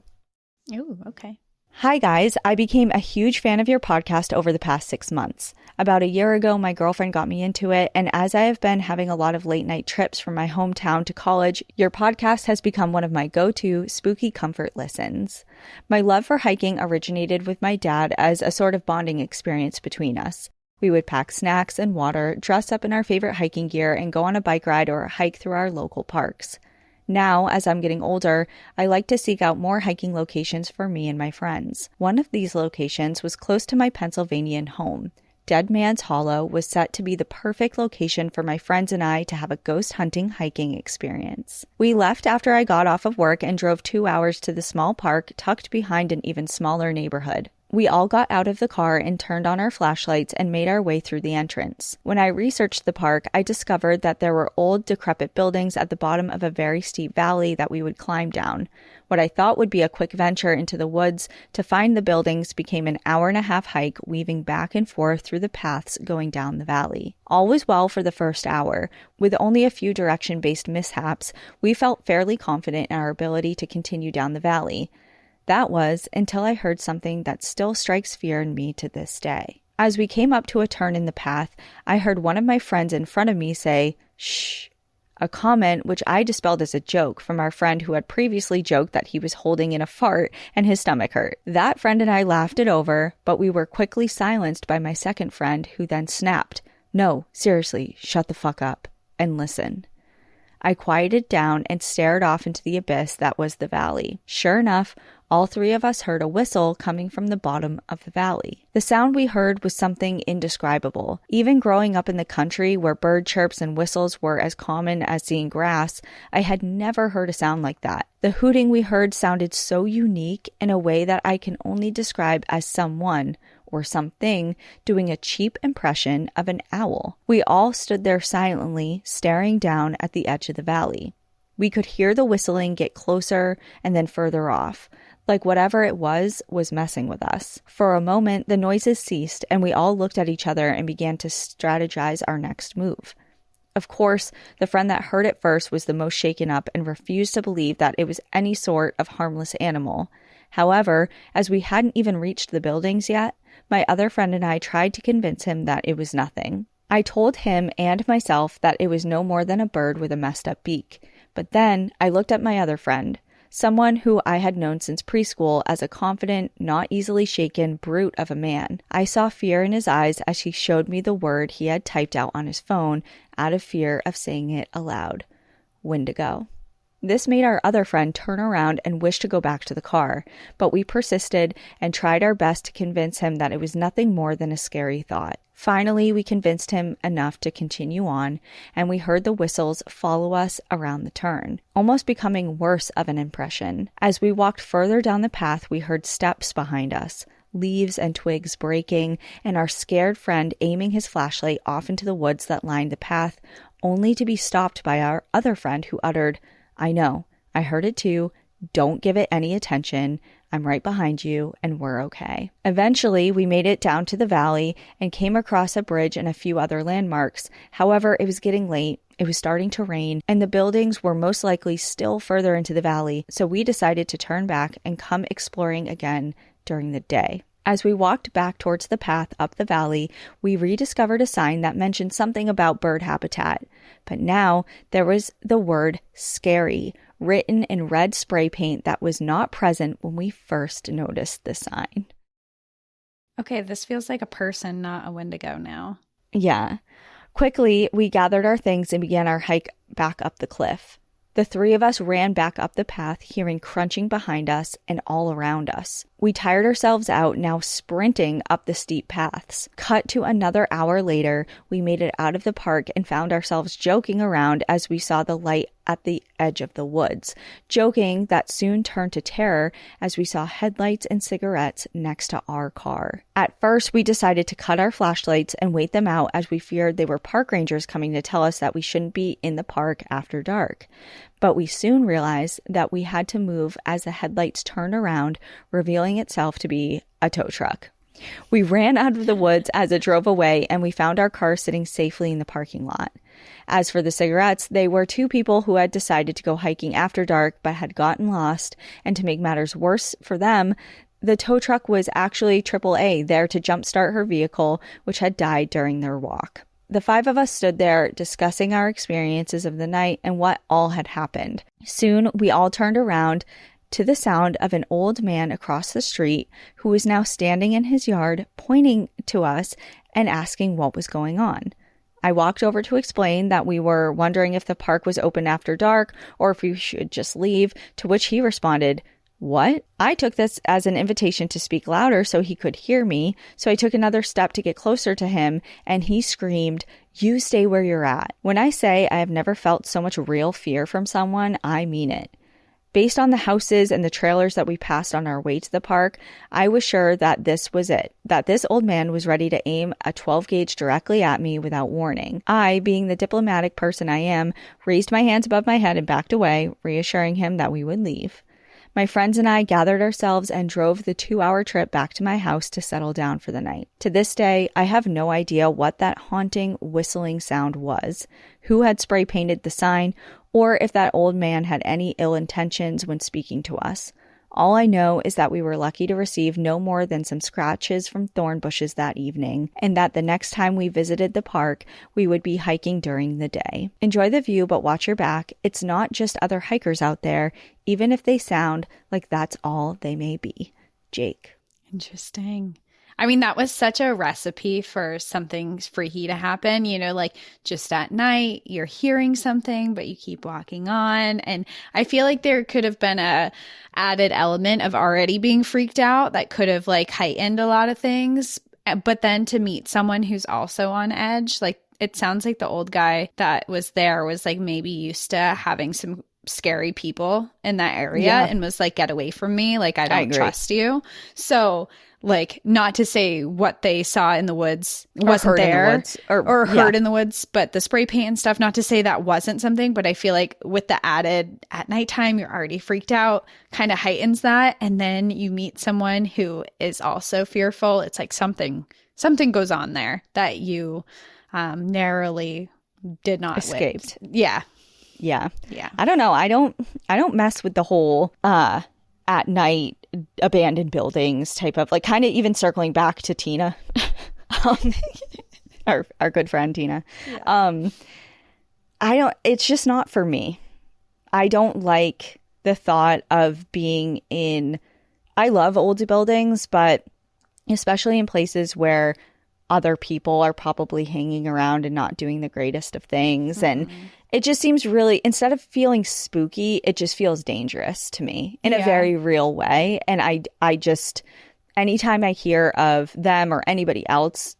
Ooh, okay. Hi, guys. I became a huge fan of your podcast over the past 6 months. About a year ago, my girlfriend got me into it, and as I have been having a lot of late night trips from my hometown to college, your podcast has become one of my go-to spooky comfort listens. My love for hiking originated with my dad as a sort of bonding experience between us. We would pack snacks and water, dress up in our favorite hiking gear, and go on a bike ride or hike through our local parks. Now, as I'm getting older, I like to seek out more hiking locations for me and my friends. One of these locations was close to my Pennsylvanian home. Dead Man's Hollow was set to be the perfect location for my friends and I to have a ghost hunting hiking experience. We left after I got off of work and drove 2 hours to the small park tucked behind an even smaller neighborhood. We all got out of the car and turned on our flashlights and made our way through the entrance. When I researched the park, I discovered that there were old, decrepit buildings at the bottom of a very steep valley that we would climb down. What I thought would be a quick venture into the woods to find the buildings became an hour-and-a-half hike, weaving back and forth through the paths going down the valley. All was well for the first hour. With only a few direction-based mishaps, we felt fairly confident in our ability to continue down the valley. That was until I heard something that still strikes fear in me to this day. As we came up to a turn in the path, I heard one of my friends in front of me say, "Shh," a comment which I dispelled as a joke from our friend who had previously joked that he was holding in a fart and his stomach hurt. That friend and I laughed it over, but we were quickly silenced by my second friend, who then snapped, "No, seriously, shut the fuck up and listen." I quieted down and stared off into the abyss that was the valley. Sure enough, all three of us heard a whistle coming from the bottom of the valley. The sound we heard was something indescribable. Even growing up in the country where bird chirps and whistles were as common as seeing grass, I had never heard a sound like that. The hooting we heard sounded so unique in a way that I can only describe as someone or something doing a cheap impression of an owl. We all stood there silently, staring down at the edge of the valley. We could hear the whistling get closer and then further off, like whatever it was messing with us. For a moment, the noises ceased, and we all looked at each other and began to strategize our next move. Of course, the friend that heard it first was the most shaken up and refused to believe that it was any sort of harmless animal. However, as we hadn't even reached the buildings yet, my other friend and I tried to convince him that it was nothing. I told him and myself that it was no more than a bird with a messed up beak. But then I looked at my other friend, someone who I had known since preschool as a confident, not easily shaken brute of a man. I saw fear in his eyes as he showed me the word he had typed out on his phone out of fear of saying it aloud. Wendigo. This made our other friend turn around and wish to go back to the car, but we persisted and tried our best to convince him that it was nothing more than a scary thought. Finally, we convinced him enough to continue on, and we heard the whistles follow us around the turn, almost becoming worse of an impression. As we walked further down the path, we heard steps behind us, leaves and twigs breaking, and our scared friend aiming his flashlight off into the woods that lined the path, only to be stopped by our other friend who uttered, "I know, I heard it too. Don't give it any attention. I'm right behind you, and we're okay." Eventually, we made it down to the valley and came across a bridge and a few other landmarks. However, it was getting late, it was starting to rain, and the buildings were most likely still further into the valley, so we decided to turn back and come exploring again during the day. As we walked back towards the path up the valley, we rediscovered a sign that mentioned something about bird habitat. But now there was the word scary written in red spray paint that was not present when we first noticed the sign. Okay, this feels like a person, not a Wendigo now. Yeah. Quickly, we gathered our things and began our hike back up the cliff. The three of us ran back up the path, hearing crunching behind us and all around us. We tired ourselves out, now sprinting up the steep paths. Cut to another hour later, we made it out of the park and found ourselves joking around as we saw the light at the edge of the woods, joking that soon turned to terror as we saw headlights and cigarettes next to our car. At first, we decided to cut our flashlights and wait them out as we feared they were park rangers coming to tell us that we shouldn't be in the park after dark. But we soon realized that we had to move as the headlights turned around, revealing itself to be a tow truck. We ran out of the woods as it drove away, and we found our car sitting safely in the parking lot. As for the cigarettes, they were two people who had decided to go hiking after dark but had gotten lost, and to make matters worse for them, the tow truck was actually AAA, there to jumpstart her vehicle, which had died during their walk. The five of us stood there discussing our experiences of the night and what all had happened. Soon, we all turned around to the sound of an old man across the street who was now standing in his yard, pointing to us and asking what was going on. I walked over to explain that we were wondering if the park was open after dark or if we should just leave, to which he responded, "What?" I took this as an invitation to speak louder so he could hear me, so I took another step to get closer to him, and he screamed, "You stay where you're at." When I say I have never felt so much real fear from someone, I mean it. Based on the houses and the trailers that we passed on our way to the park, I was sure that this was it, that this old man was ready to aim a 12 gauge directly at me without warning. I, being the diplomatic person I am, raised my hands above my head and backed away, reassuring him that we would leave. My friends and I gathered ourselves and drove the 2-hour trip back to my house to settle down for the night. To this day, I have no idea what that haunting, whistling sound was, who had spray painted the sign, or if that old man had any ill intentions when speaking to us. All I know is that we were lucky to receive no more than some scratches from thorn bushes that evening, and that the next time we visited the park, we would be hiking during the day. Enjoy the view, but watch your back. It's not just other hikers out there, even if they sound like that's all they may be. Jake. Interesting. I mean, that was such a recipe for something freaky to happen, you know, like just at night, you're hearing something, but you keep walking on. And I feel like there could have been a added element of already being freaked out that could have like heightened a lot of things. But then to meet someone who's also on edge, like it sounds like the old guy that was there was like maybe used to having some scary people in that area and was like, get away from me. Like, I don't trust you. So like, not to say what they saw in the woods wasn't there or heard in the woods, but the spray paint and stuff, not to say that wasn't something, but I feel like with the added at nighttime, you're already freaked out, kind of heightens that. And then you meet someone who is also fearful. It's like something goes on there that you narrowly did not escaped. Yeah. I don't know. I don't mess with the whole at night abandoned buildings type of, like, kind of even circling back to Tina, our good friend Tina. It's just not for me. I don't like the thought of being in, I love old buildings, but especially in places where other people are probably hanging around and not doing the greatest of things. And it just seems really, instead of feeling spooky, it just feels dangerous to me in a very real way. And I just, anytime I hear of them or anybody else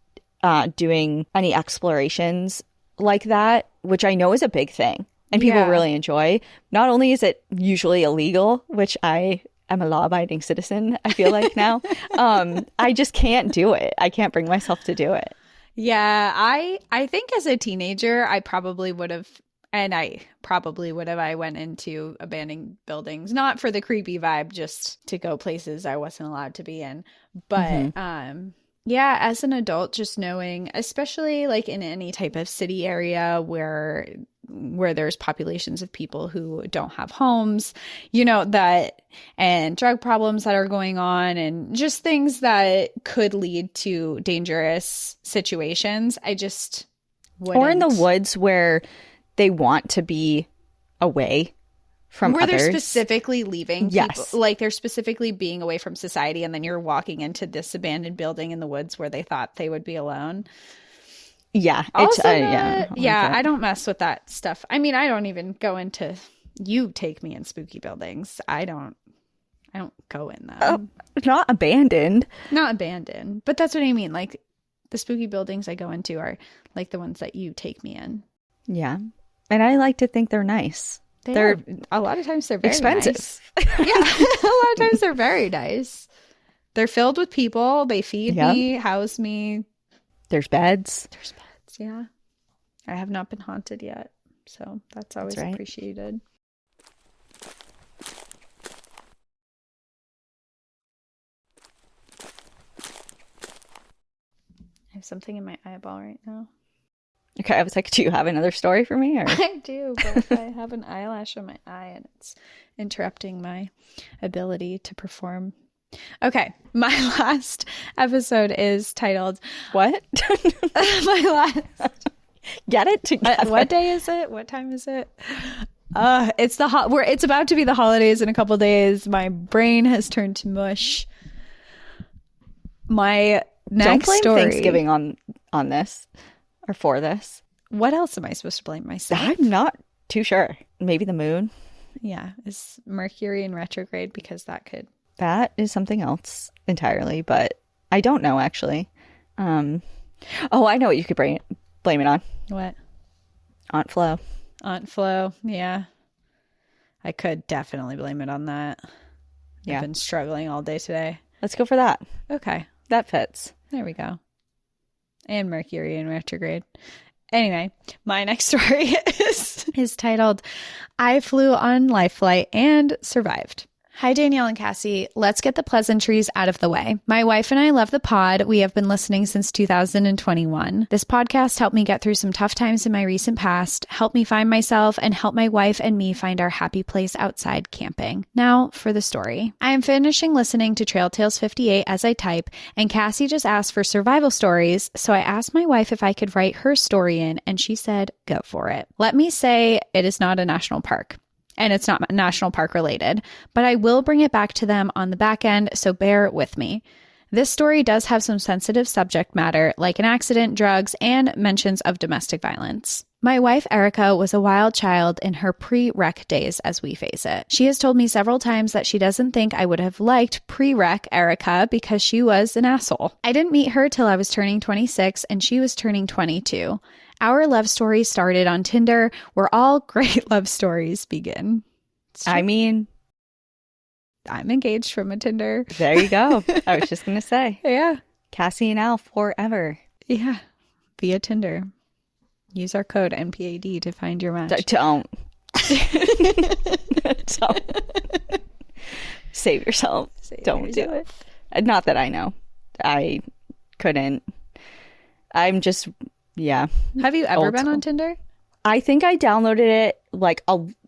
doing any explorations like that, which I know is a big thing and people really enjoy, not only is it usually illegal, which I am a law-abiding citizen, I feel like now, I just can't do it. I can't bring myself to do it. Yeah, I think as a teenager, I probably would have, I went into abandoned buildings, not for the creepy vibe, just to go places I wasn't allowed to be in. But yeah, as an adult, just knowing, especially like in any type of city area where there's populations of people who don't have homes, you know, that, and drug problems that are going on and just things that could lead to dangerous situations. I just wouldn't. Or in the woods where they want to be away from where others. They're specifically leaving people, Yes. like they're specifically being away from society, and then you're walking into this abandoned building in the woods where they thought they would be alone. Yeah. Also, Yeah. I don't mess with that stuff. I mean, I don't even go into, you take me in spooky buildings. I don't go in them. Oh, not abandoned. Not abandoned, but that's what I mean. Like the spooky buildings I go into are like the ones that you take me in. Yeah. And I like to think they're nice. They're a lot of times they're very expensive. nice. Yeah, a lot of times they're very nice. They're filled with people. They feed me, house me. There's beds. There's beds. Yeah, I have not been haunted yet, so that's always appreciated. I have something in my eyeball right now. Okay, I was like, do you have another story for me? Or? I do, but I have an eyelash on my eye and it's interrupting my ability to perform. Okay, my last episode is titled What? my last. Get it together. What day is it? What time is it? It's it's about to be the holidays in a couple days. My brain has turned to mush. My next Don't blame story. Thanksgiving on this or for this. What else am I supposed to blame myself? I'm not too sure. Maybe the moon. Yeah, is Mercury in retrograde, because that could. That is something else entirely, but I don't know actually. Oh, I know what you could blame it on. What? Aunt Flo. Aunt Flo, yeah. I could definitely blame it on that. Yeah. I've been struggling all day today. Let's go for that. Okay, That fits. there we go. And Mercury in retrograde. Anyway, my next story is titled, I Flew on Life Flight and Survived. Hi, Danielle and Cassie. Let's get the pleasantries out of the way. My wife and I love the pod. We have been listening since 2021. This podcast helped me get through some tough times in my recent past, helped me find myself, and helped my wife and me find our happy place outside camping. Now for the story. I am finishing listening to Trail Tales 58 as I type, and Cassie just asked for survival stories, so I asked my wife if I could write her story in, and she said, go for it. Let me say it is not a national park. And it's not national park related, but I will bring it back to them on the back end, so bear with me. This story does have some sensitive subject matter, like an accident, drugs, and mentions of domestic violence. My wife, Erica, was a wild child in her pre-rec days, as we face it. She has told me several times that she doesn't think I would have liked pre-rec Erica because she was an asshole. I didn't meet her till I was turning 26 and she was turning 22. Our love story started on Tinder, where all great love stories begin. I mean, I'm engaged from a Tinder. there you go. I was just going to say. Yeah. Cassie and Al forever. Yeah. Via Tinder. Use our code NPAD to find your match. Don't. Don't. Save yourself. Don't do it. Not that I know. I couldn't. I'm just, yeah. Have you ever Old been school. on Tinder? I think I downloaded it like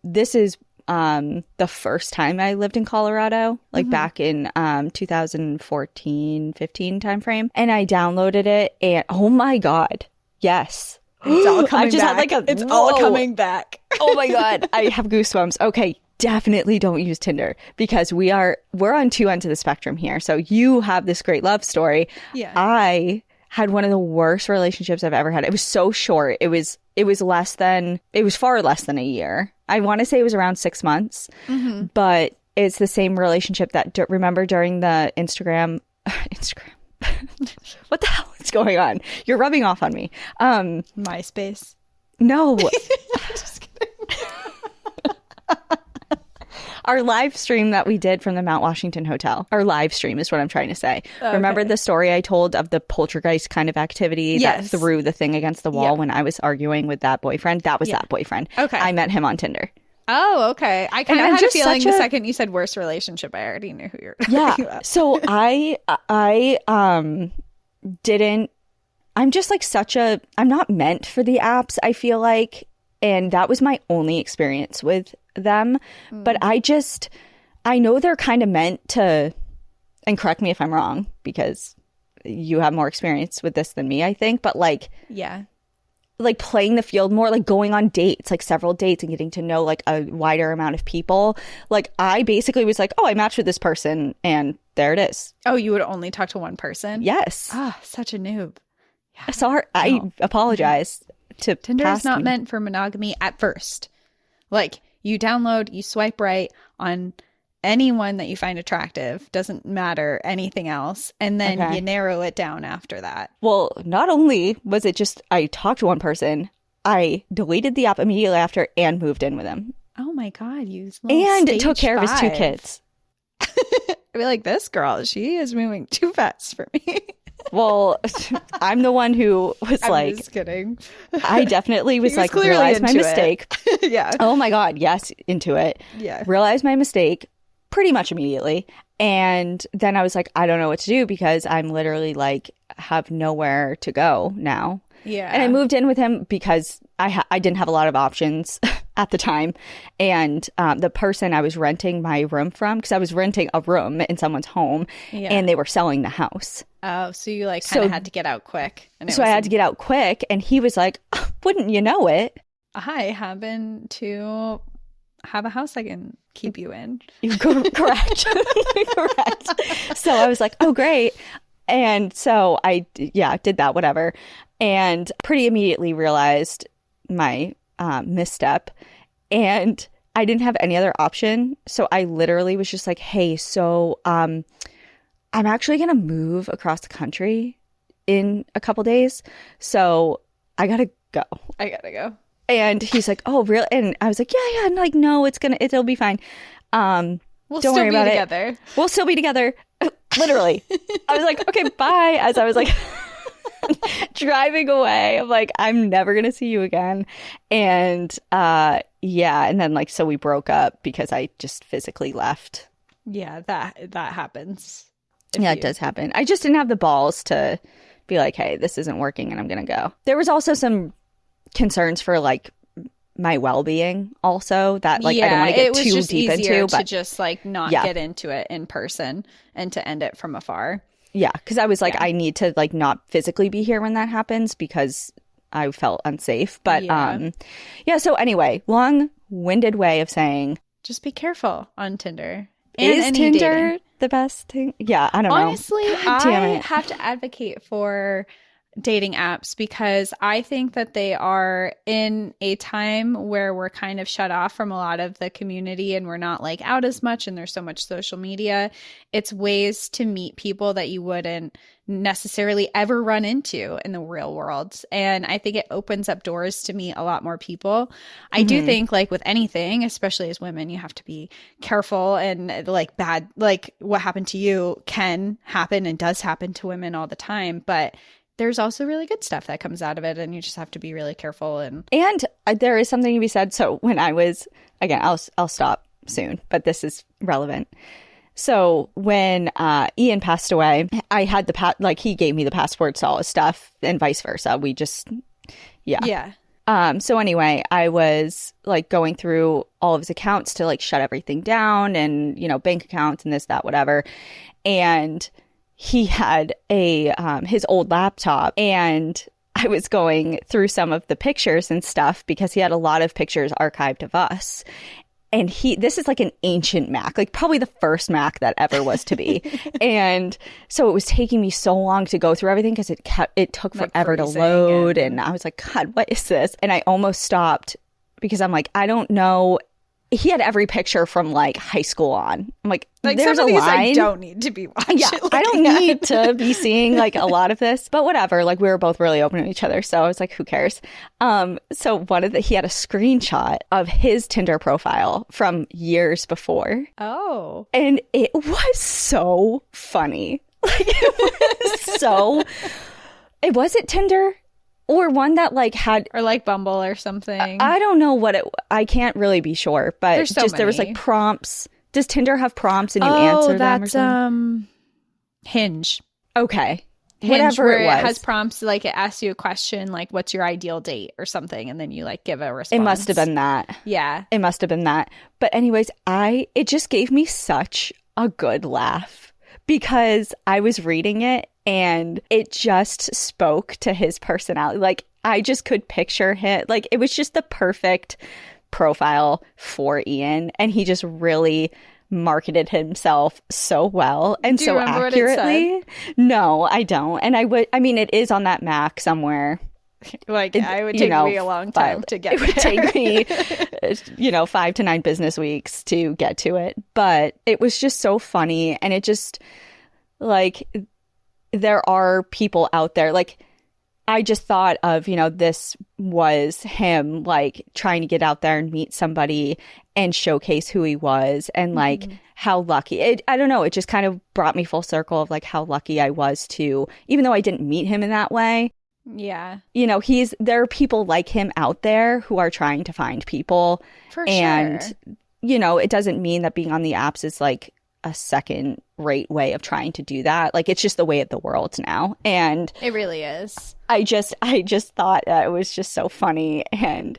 this is the first time I lived in Colorado, like back in 2014, 15 timeframe. And I downloaded it and oh my God. Yes. It's all coming I just back. had like a It's all whoa. coming back. Oh my God. I have goosebumps. Okay. Definitely don't use Tinder because we're on two ends of the spectrum here. So you have this great love story. Yeah. I had one of the worst relationships I've ever had. It was so short. It was far less than a year. I want to say it was around 6 months, but it's the same relationship that, remember during the Instagram, what the hell is going on? You're rubbing off on me. MySpace. No. Just kidding. Our live stream that we did from the Mount Washington Hotel. Our live stream is what I'm trying to say. Okay. Remember the story I told of the poltergeist kind of activity that threw the thing against the wall when I was arguing with that boyfriend? That was that boyfriend. Okay. I met him on Tinder. Oh, okay. I kind of had a feeling the second you said worst relationship, I already knew who you were talking about. So I'm just like I'm not meant for the apps, I feel like. And that was my only experience with them. But I know they're kind of meant to, and correct me if I'm wrong, because you have more experience with this than me, I think. But like playing the field more, like going on dates, like several dates and getting to know like a wider amount of people. Like I basically was like, oh, I matched with this person and there it is. Oh, you would only talk to one person? Yes. Ah, such a noob. Yeah. Sorry, I apologize. Tinder is not meant for monogamy at first. Like you download, you swipe right on anyone that you find attractive, doesn't matter anything else, and then you narrow it down after that. Well, not only was it just I talked to one person, I deleted the app immediately after and moved in with him. Oh my god, you and took care of his 2 kids. I'd be like, this girl, she is moving too fast for me. Well, I'm the one who was I'm just kidding. I definitely was like, realized my mistake. Yeah. Oh my God. Yes. Into it. Yeah. Realized my mistake pretty much immediately. And then I was like, I don't know what to do because I'm literally like, have nowhere to go now. Yeah. And I moved in with him because I didn't have a lot of options at the time. And the person I was renting my room from, because I was renting a room in someone's home and they were selling the house. Oh, so you like kind of had to get out quick. So I had to get out quick. And he was like, wouldn't you know it? I happen to have a house I can keep you in. Correct. Correct. So I was like, oh, great. And so I did that, whatever. And pretty immediately realized my misstep. And I didn't have any other option. So I literally was just like, hey, so I'm actually going to move across the country in a couple days. So I got to go. And he's like, oh, really? And I was like, yeah. And like, no, it'll be fine. We'll don't worry about it. We'll still be together. Literally. I was like, okay, bye. As I was like driving away, I'm like, I'm never going to see you again. And and then like, so we broke up because I just physically left. Yeah, that happens. Yeah, it does happen. I just didn't have the balls to be like, hey, this isn't working and I'm going to go. There was also some concerns for like my well-being also that like I don't want to get too deep into, but to just like not get into it in person and to end it from afar. Yeah, because I was like, I need to like not physically be here when that happens because I felt unsafe. But so anyway, long-winded way of saying just be careful on Tinder. Is Tinder dating the best thing? Yeah, I don't know. Honestly, I have to advocate for dating apps because I think that they are in a time where we're kind of shut off from a lot of the community and we're not like out as much and there's so much social media. It's ways to meet people that you wouldn't necessarily ever run into in the real world. And I think it opens up doors to meet a lot more people. I do think like with anything, especially as women, you have to be careful and like bad, like what happened to you can happen and does happen to women all the time. But there's also really good stuff that comes out of it and you just have to be really careful. And there is something to be said. So when I was, again, I'll stop soon, but this is relevant. So when Ian passed away, I had he gave me the passports to all his stuff and vice versa. We just, so anyway, I was like going through all of his accounts to like shut everything down and, you know, bank accounts and this, that, whatever. And he had his old laptop and I was going through some of the pictures and stuff because he had a lot of pictures archived of us. And this is like an ancient Mac, like probably the first Mac that ever was to be. And so it was taking me so long to go through everything because it took Like forever to freezing load. And I was like, God, what is this? And I almost stopped because I'm like, I don't know. He had every picture from like high school on. I'm like there's some a of these line. I don't need to be watching. Yeah, I don't need to be seeing like a lot of this, but whatever. Like we were both really open to each other, so I was like, who cares? So he had a screenshot of his Tinder profile from years before, Oh. and it was so funny. Like it wasn't Tinder. Or one that like had, Or like Bumble or something. I don't know I can't really be sure, but There's so there was many. like prompts. Does Tinder have prompts and you answer them or that's something? Hinge. Okay. Hinge, Whatever where it was. it has prompts, like it asks you a question, like what's your ideal date or something, and then you like give a response. It must have been that. Yeah. It must have been that. But anyways, it just gave me such a good laugh because I was reading it and it just spoke to his personality. Like I just could picture him. Like it was just the perfect profile for Ian, and he just really marketed himself so well and Do you so remember what it said? accurately. No, I don't. And I mean, it is on that Mac somewhere. Like I would you take know, me a long time to get it would there. take me 5 to 9 business weeks to get to it, but it was just so funny. And it just like there are people out there, like I just thought of, this was him like trying to get out there and meet somebody and showcase who he was and like how lucky I don't know, it just kind of brought me full circle of like how lucky I was to, even though I didn't meet him in that way. Yeah. There are people like him out there who are trying to find people. For And, sure. It doesn't mean that being on the apps is like a second rate way of trying to do that. Like it's just the way of the world now. And It really is. I just thought that it was just so funny, and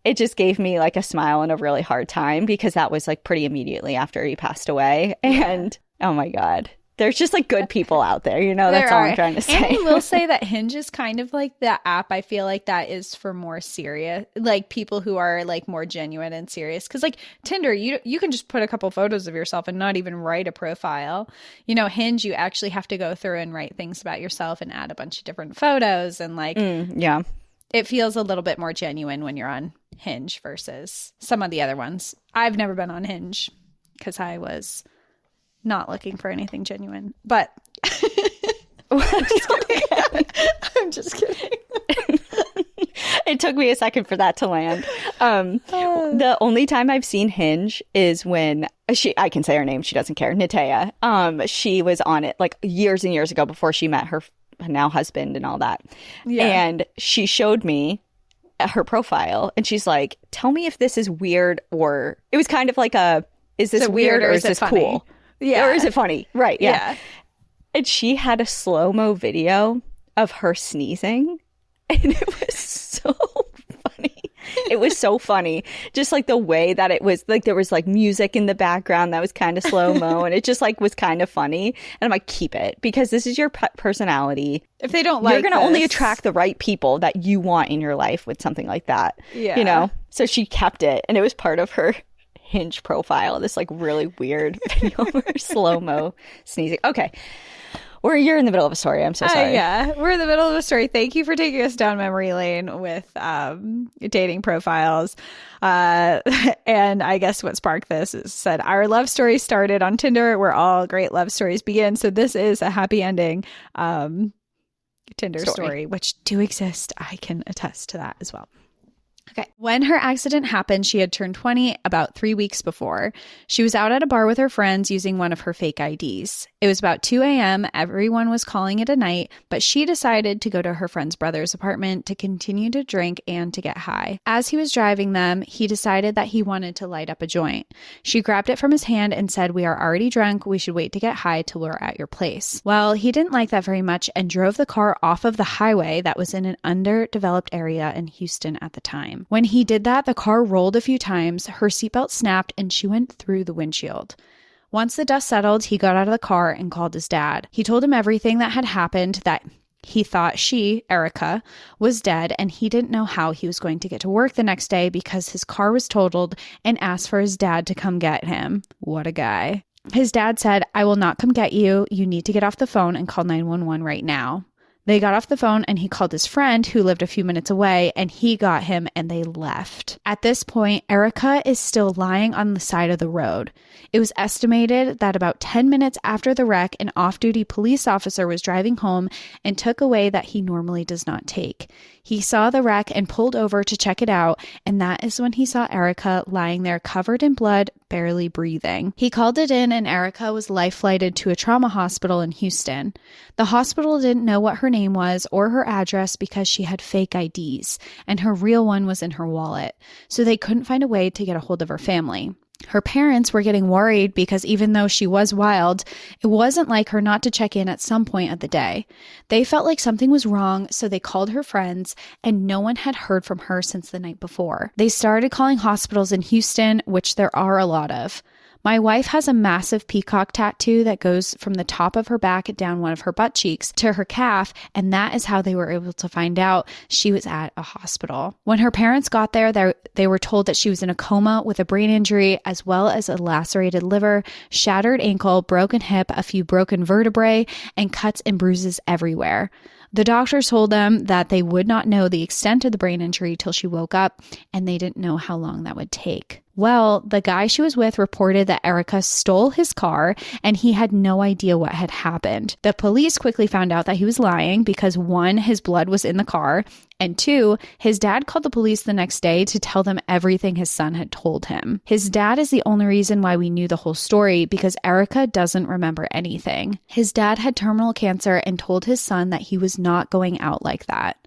it just gave me like a smile and a really hard time because that was like pretty immediately after he passed away. And oh my God. There's just like good people out there, that's all I'm trying to say. And I will say that Hinge is kind of like the app I feel like that is for more serious, like people who are like more genuine and serious. Because like Tinder, you can just put a couple photos of yourself and not even write a profile. Hinge, you actually have to go through and write things about yourself and add a bunch of different photos. And like, Yeah. it feels a little bit more genuine when you're on Hinge versus some of the other ones. I've never been on Hinge because I was not looking for anything genuine, but I'm just kidding. It took me a second for that to land. The only time I've seen Hinge is when I can say her name, she doesn't care, Natea. She was on it like years and years ago before she met her now husband and all that. Yeah. And she showed me her profile and she's like, tell me if this is weird, or it was kind of like is this weird or is this funny? cool? Yeah. Or is it funny? Right. Yeah. And she had a slow-mo video of her sneezing. And it was so funny. It was so funny. Just like the way that it was, like there was like music in the background that was kind of slow-mo. And it just like was kind of funny. And I'm like, keep it. Because this is your personality. If they don't like you're going to only this- attract the right people that you want in your life with something like that. Yeah. So she kept it. And it was part of her Hinge profile, this like really weird video of her slow-mo sneezing. Okay, you're in the middle of a story. I'm so sorry. Yeah, we're in the middle of a story. Thank you for taking us down memory lane with dating profiles. And I guess what sparked this is said our love story started on Tinder, where all great love stories begin. So this is a happy ending Tinder story, which do exist. I can attest to that as well. Okay. When her accident happened, she had turned 20 about 3 weeks before. She was out at a bar with her friends using one of her fake IDs. It was about 2 a.m. Everyone was calling it a night, but she decided to go to her friend's brother's apartment to continue to drink and to get high. As he was driving them, he decided that he wanted to light up a joint. She grabbed it from his hand and said, "We are already drunk. We should wait to get high till we're at your place." Well, he didn't like that very much and drove the car off of the highway that was in an underdeveloped area in Houston at the time. When he did that, the car rolled a few times, her seatbelt snapped, and she went through the windshield. Once the dust settled, he got out of the car and called his dad. He told him everything that had happened, that He thought she, Erica, was dead, and he didn't know how he was going to get to work the next day because his car was totaled, and asked for his dad to come get him. What a guy. His dad said, "I will not come get you. You need to get off the phone and call 911 right now." They got off the phone and he called his friend who lived a few minutes away, and he got him and they left. At this point, Erica is still lying on the side of the road. It was estimated that about 10 minutes after the wreck, an off-duty police officer was driving home and took a way that he normally does not take. He saw the wreck and pulled over to check it out, and that is when he saw Erica lying there covered in blood, barely breathing. He called it in, and Erica was life-flighted to a trauma hospital in Houston. The hospital didn't know what her name was or her address because she had fake IDs, and her real one was in her wallet, so they couldn't find a way to get a hold of her family. Her parents were getting worried because even though she was wild, it wasn't like her not to check in at some point of the day. They felt like something was wrong, so they called her friends, and no one had heard from her since the night before. They started calling hospitals in Houston, which there are a lot of. My wife has a massive peacock tattoo that goes from the top of her back down one of her butt cheeks to her calf, and that is how they were able to find out she was at a hospital. When her parents got there, they were told that she was in a coma with a brain injury, as well as a lacerated liver, shattered ankle, broken hip, a few broken vertebrae, and cuts and bruises everywhere. The doctors told them that they would not know the extent of the brain injury till she woke up, and they didn't know how long that would take. Well, the guy she was with reported that Erica stole his car and he had no idea what had happened. The police quickly found out that he was lying because 1, his blood was in the car, and 2, his dad called the police the next day to tell them everything his son had told him. His dad is the only reason why we knew the whole story because Erica doesn't remember anything. His dad had terminal cancer and told his son that he was not going out like that.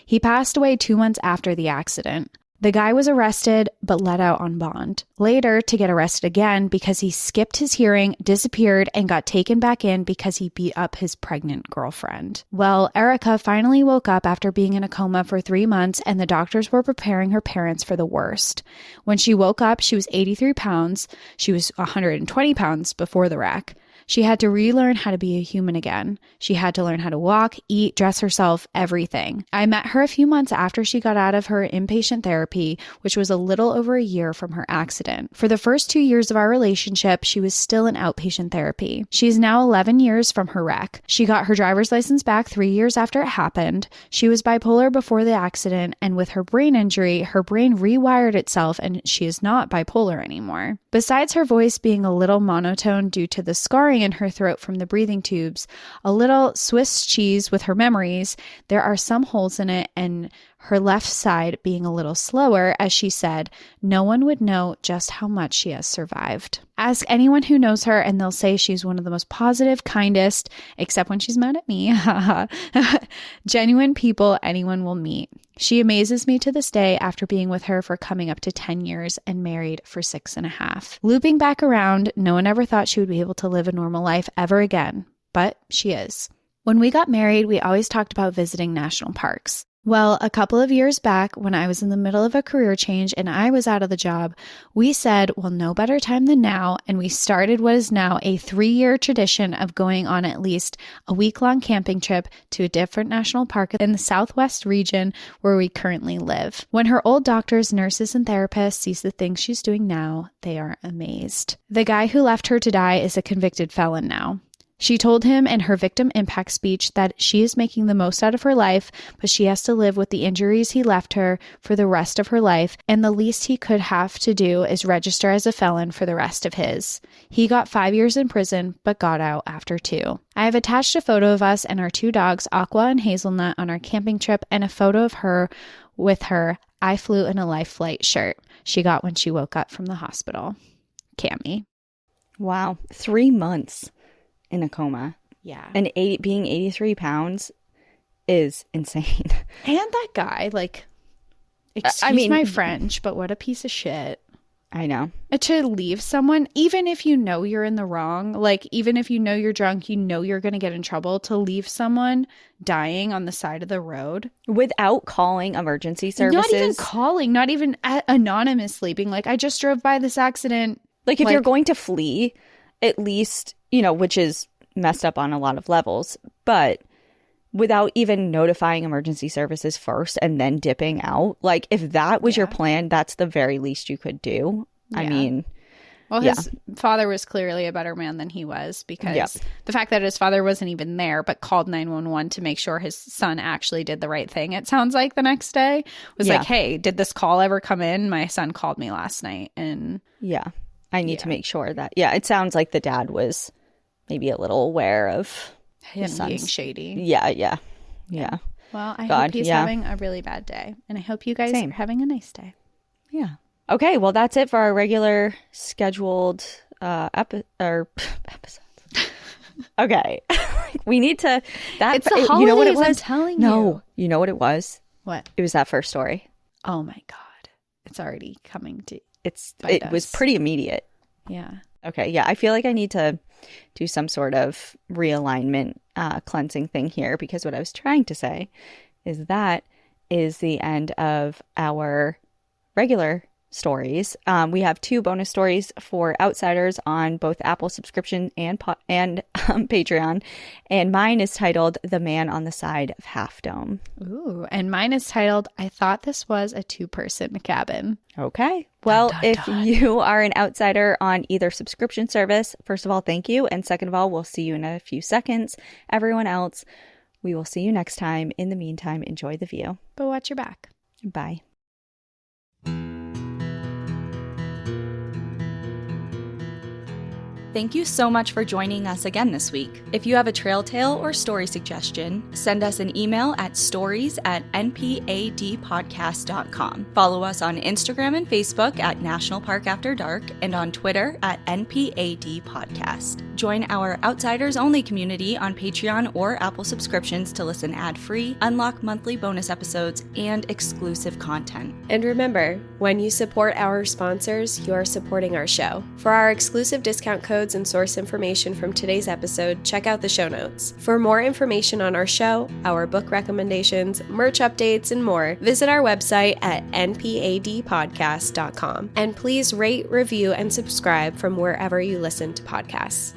He passed away 2 months after the accident. The guy was arrested, but let out on bond. Later, to get arrested again because he skipped his hearing, disappeared, and got taken back in because he beat up his pregnant girlfriend. Well, Erica finally woke up after being in a coma for 3 months, and the doctors were preparing her parents for the worst. When she woke up, she was 83 pounds. She was 120 pounds before the wreck. She had to relearn how to be a human again. She had to learn how to walk, eat, dress herself, everything. I met her a few months after she got out of her inpatient therapy, which was a little over a year from her accident. For the first 2 years of our relationship, she was still in outpatient therapy. She is now 11 years from her wreck. She got her driver's license back 3 years after it happened. She was bipolar before the accident, and with her brain injury, her brain rewired itself and she is not bipolar anymore. Besides her voice being a little monotone due to the scarring in her throat from the breathing tubes, a little Swiss cheese with her memories, there are some holes in it, and her left side being a little slower, as she said, no one would know just how much she has survived. Ask anyone who knows her and they'll say she's one of the most positive, kindest, except when she's mad at me, genuine people anyone will meet. She amazes me to this day after being with her for coming up to 10 years and married for 6.5. Looping back around, no one ever thought she would be able to live a normal life ever again, but she is. When we got married, we always talked about visiting national parks. Well, a couple of years back, when I was in the middle of a career change and I was out of the job, we said, well, no better time than now, and we started what is now a 3-year tradition of going on at least a week-long camping trip to a different national park in the Southwest region where we currently live. When her old doctors, nurses, and therapists sees the things she's doing now, they are amazed. The guy who left her to die is a convicted felon now. She told him in her victim impact speech that she is making the most out of her life, but she has to live with the injuries he left her for the rest of her life, and the least he could have to do is register as a felon for the rest of his. He got 5 years in prison, but got out after 2. I have attached a photo of us and our 2 dogs, Aqua and Hazelnut, on our camping trip, and a photo of her with her "I flew in a life flight" shirt she got when she woke up from the hospital. Cammie. Wow. 3 months. In a coma. Yeah. And being 83 pounds is insane. And that guy, like, excuse my French, but what a piece of shit. I know. To leave someone, even if you know you're in the wrong, like, even if you know you're drunk, you know you're going to get in trouble, to leave someone dying on the side of the road. Without calling emergency services. Not even calling, not even anonymously being like, I just drove by this accident. Like, if you're going to flee, at least, which is messed up on a lot of levels, but without even notifying emergency services first and then dipping out. Like, if that was your plan, that's the very least you could do. I mean, well, his father was clearly a better man than he was, because the fact that his father wasn't even there but called 911 to make sure his son actually did the right thing, it sounds like, the next day was like, hey, did this call ever come in? My son called me last night. And I need to make sure that, it sounds like the dad was maybe a little aware of him being shady. Yeah. Well, I hope he's having a really bad day, and I hope you guys are having a nice day. Yeah. Okay, well, that's it for our regular scheduled episodes. Okay. We need to... It's the holidays, you know what it was? I'm telling you. No, you know what it was? What? It was that first story. Oh my God. It's already coming to... It was pretty immediate. Yeah. Okay, yeah, I feel like I need to do some sort of realignment cleansing thing here, because what I was trying to say is that is the end of our regular stories. We have 2 bonus stories for Outsiders on both Apple subscription and Patreon, and mine is titled The Man on the Side of Half Dome. Ooh, and mine is titled I Thought This Was a 2-Person Cabin. Okay. Well, if you are an outsider on either subscription service, first of all, thank you. And second of all, we'll see you in a few seconds. Everyone else, we will see you next time. In the meantime, enjoy the view. But watch your back. Bye. Thank you so much for joining us again this week. If you have a trail tale or story suggestion, send us an email at stories@npadpodcast.com. Follow us on Instagram and Facebook at National Park After Dark, and on Twitter at NPAD Podcast. Join our Outsiders Only community on Patreon or Apple subscriptions to listen ad-free, unlock monthly bonus episodes, and exclusive content. And remember, when you support our sponsors, you are supporting our show. For our exclusive discount codes and source information from today's episode, check out the show notes. For more information on our show, our book recommendations, merch updates, and more, visit our website at npadpodcast.com. And please rate, review, and subscribe from wherever you listen to podcasts.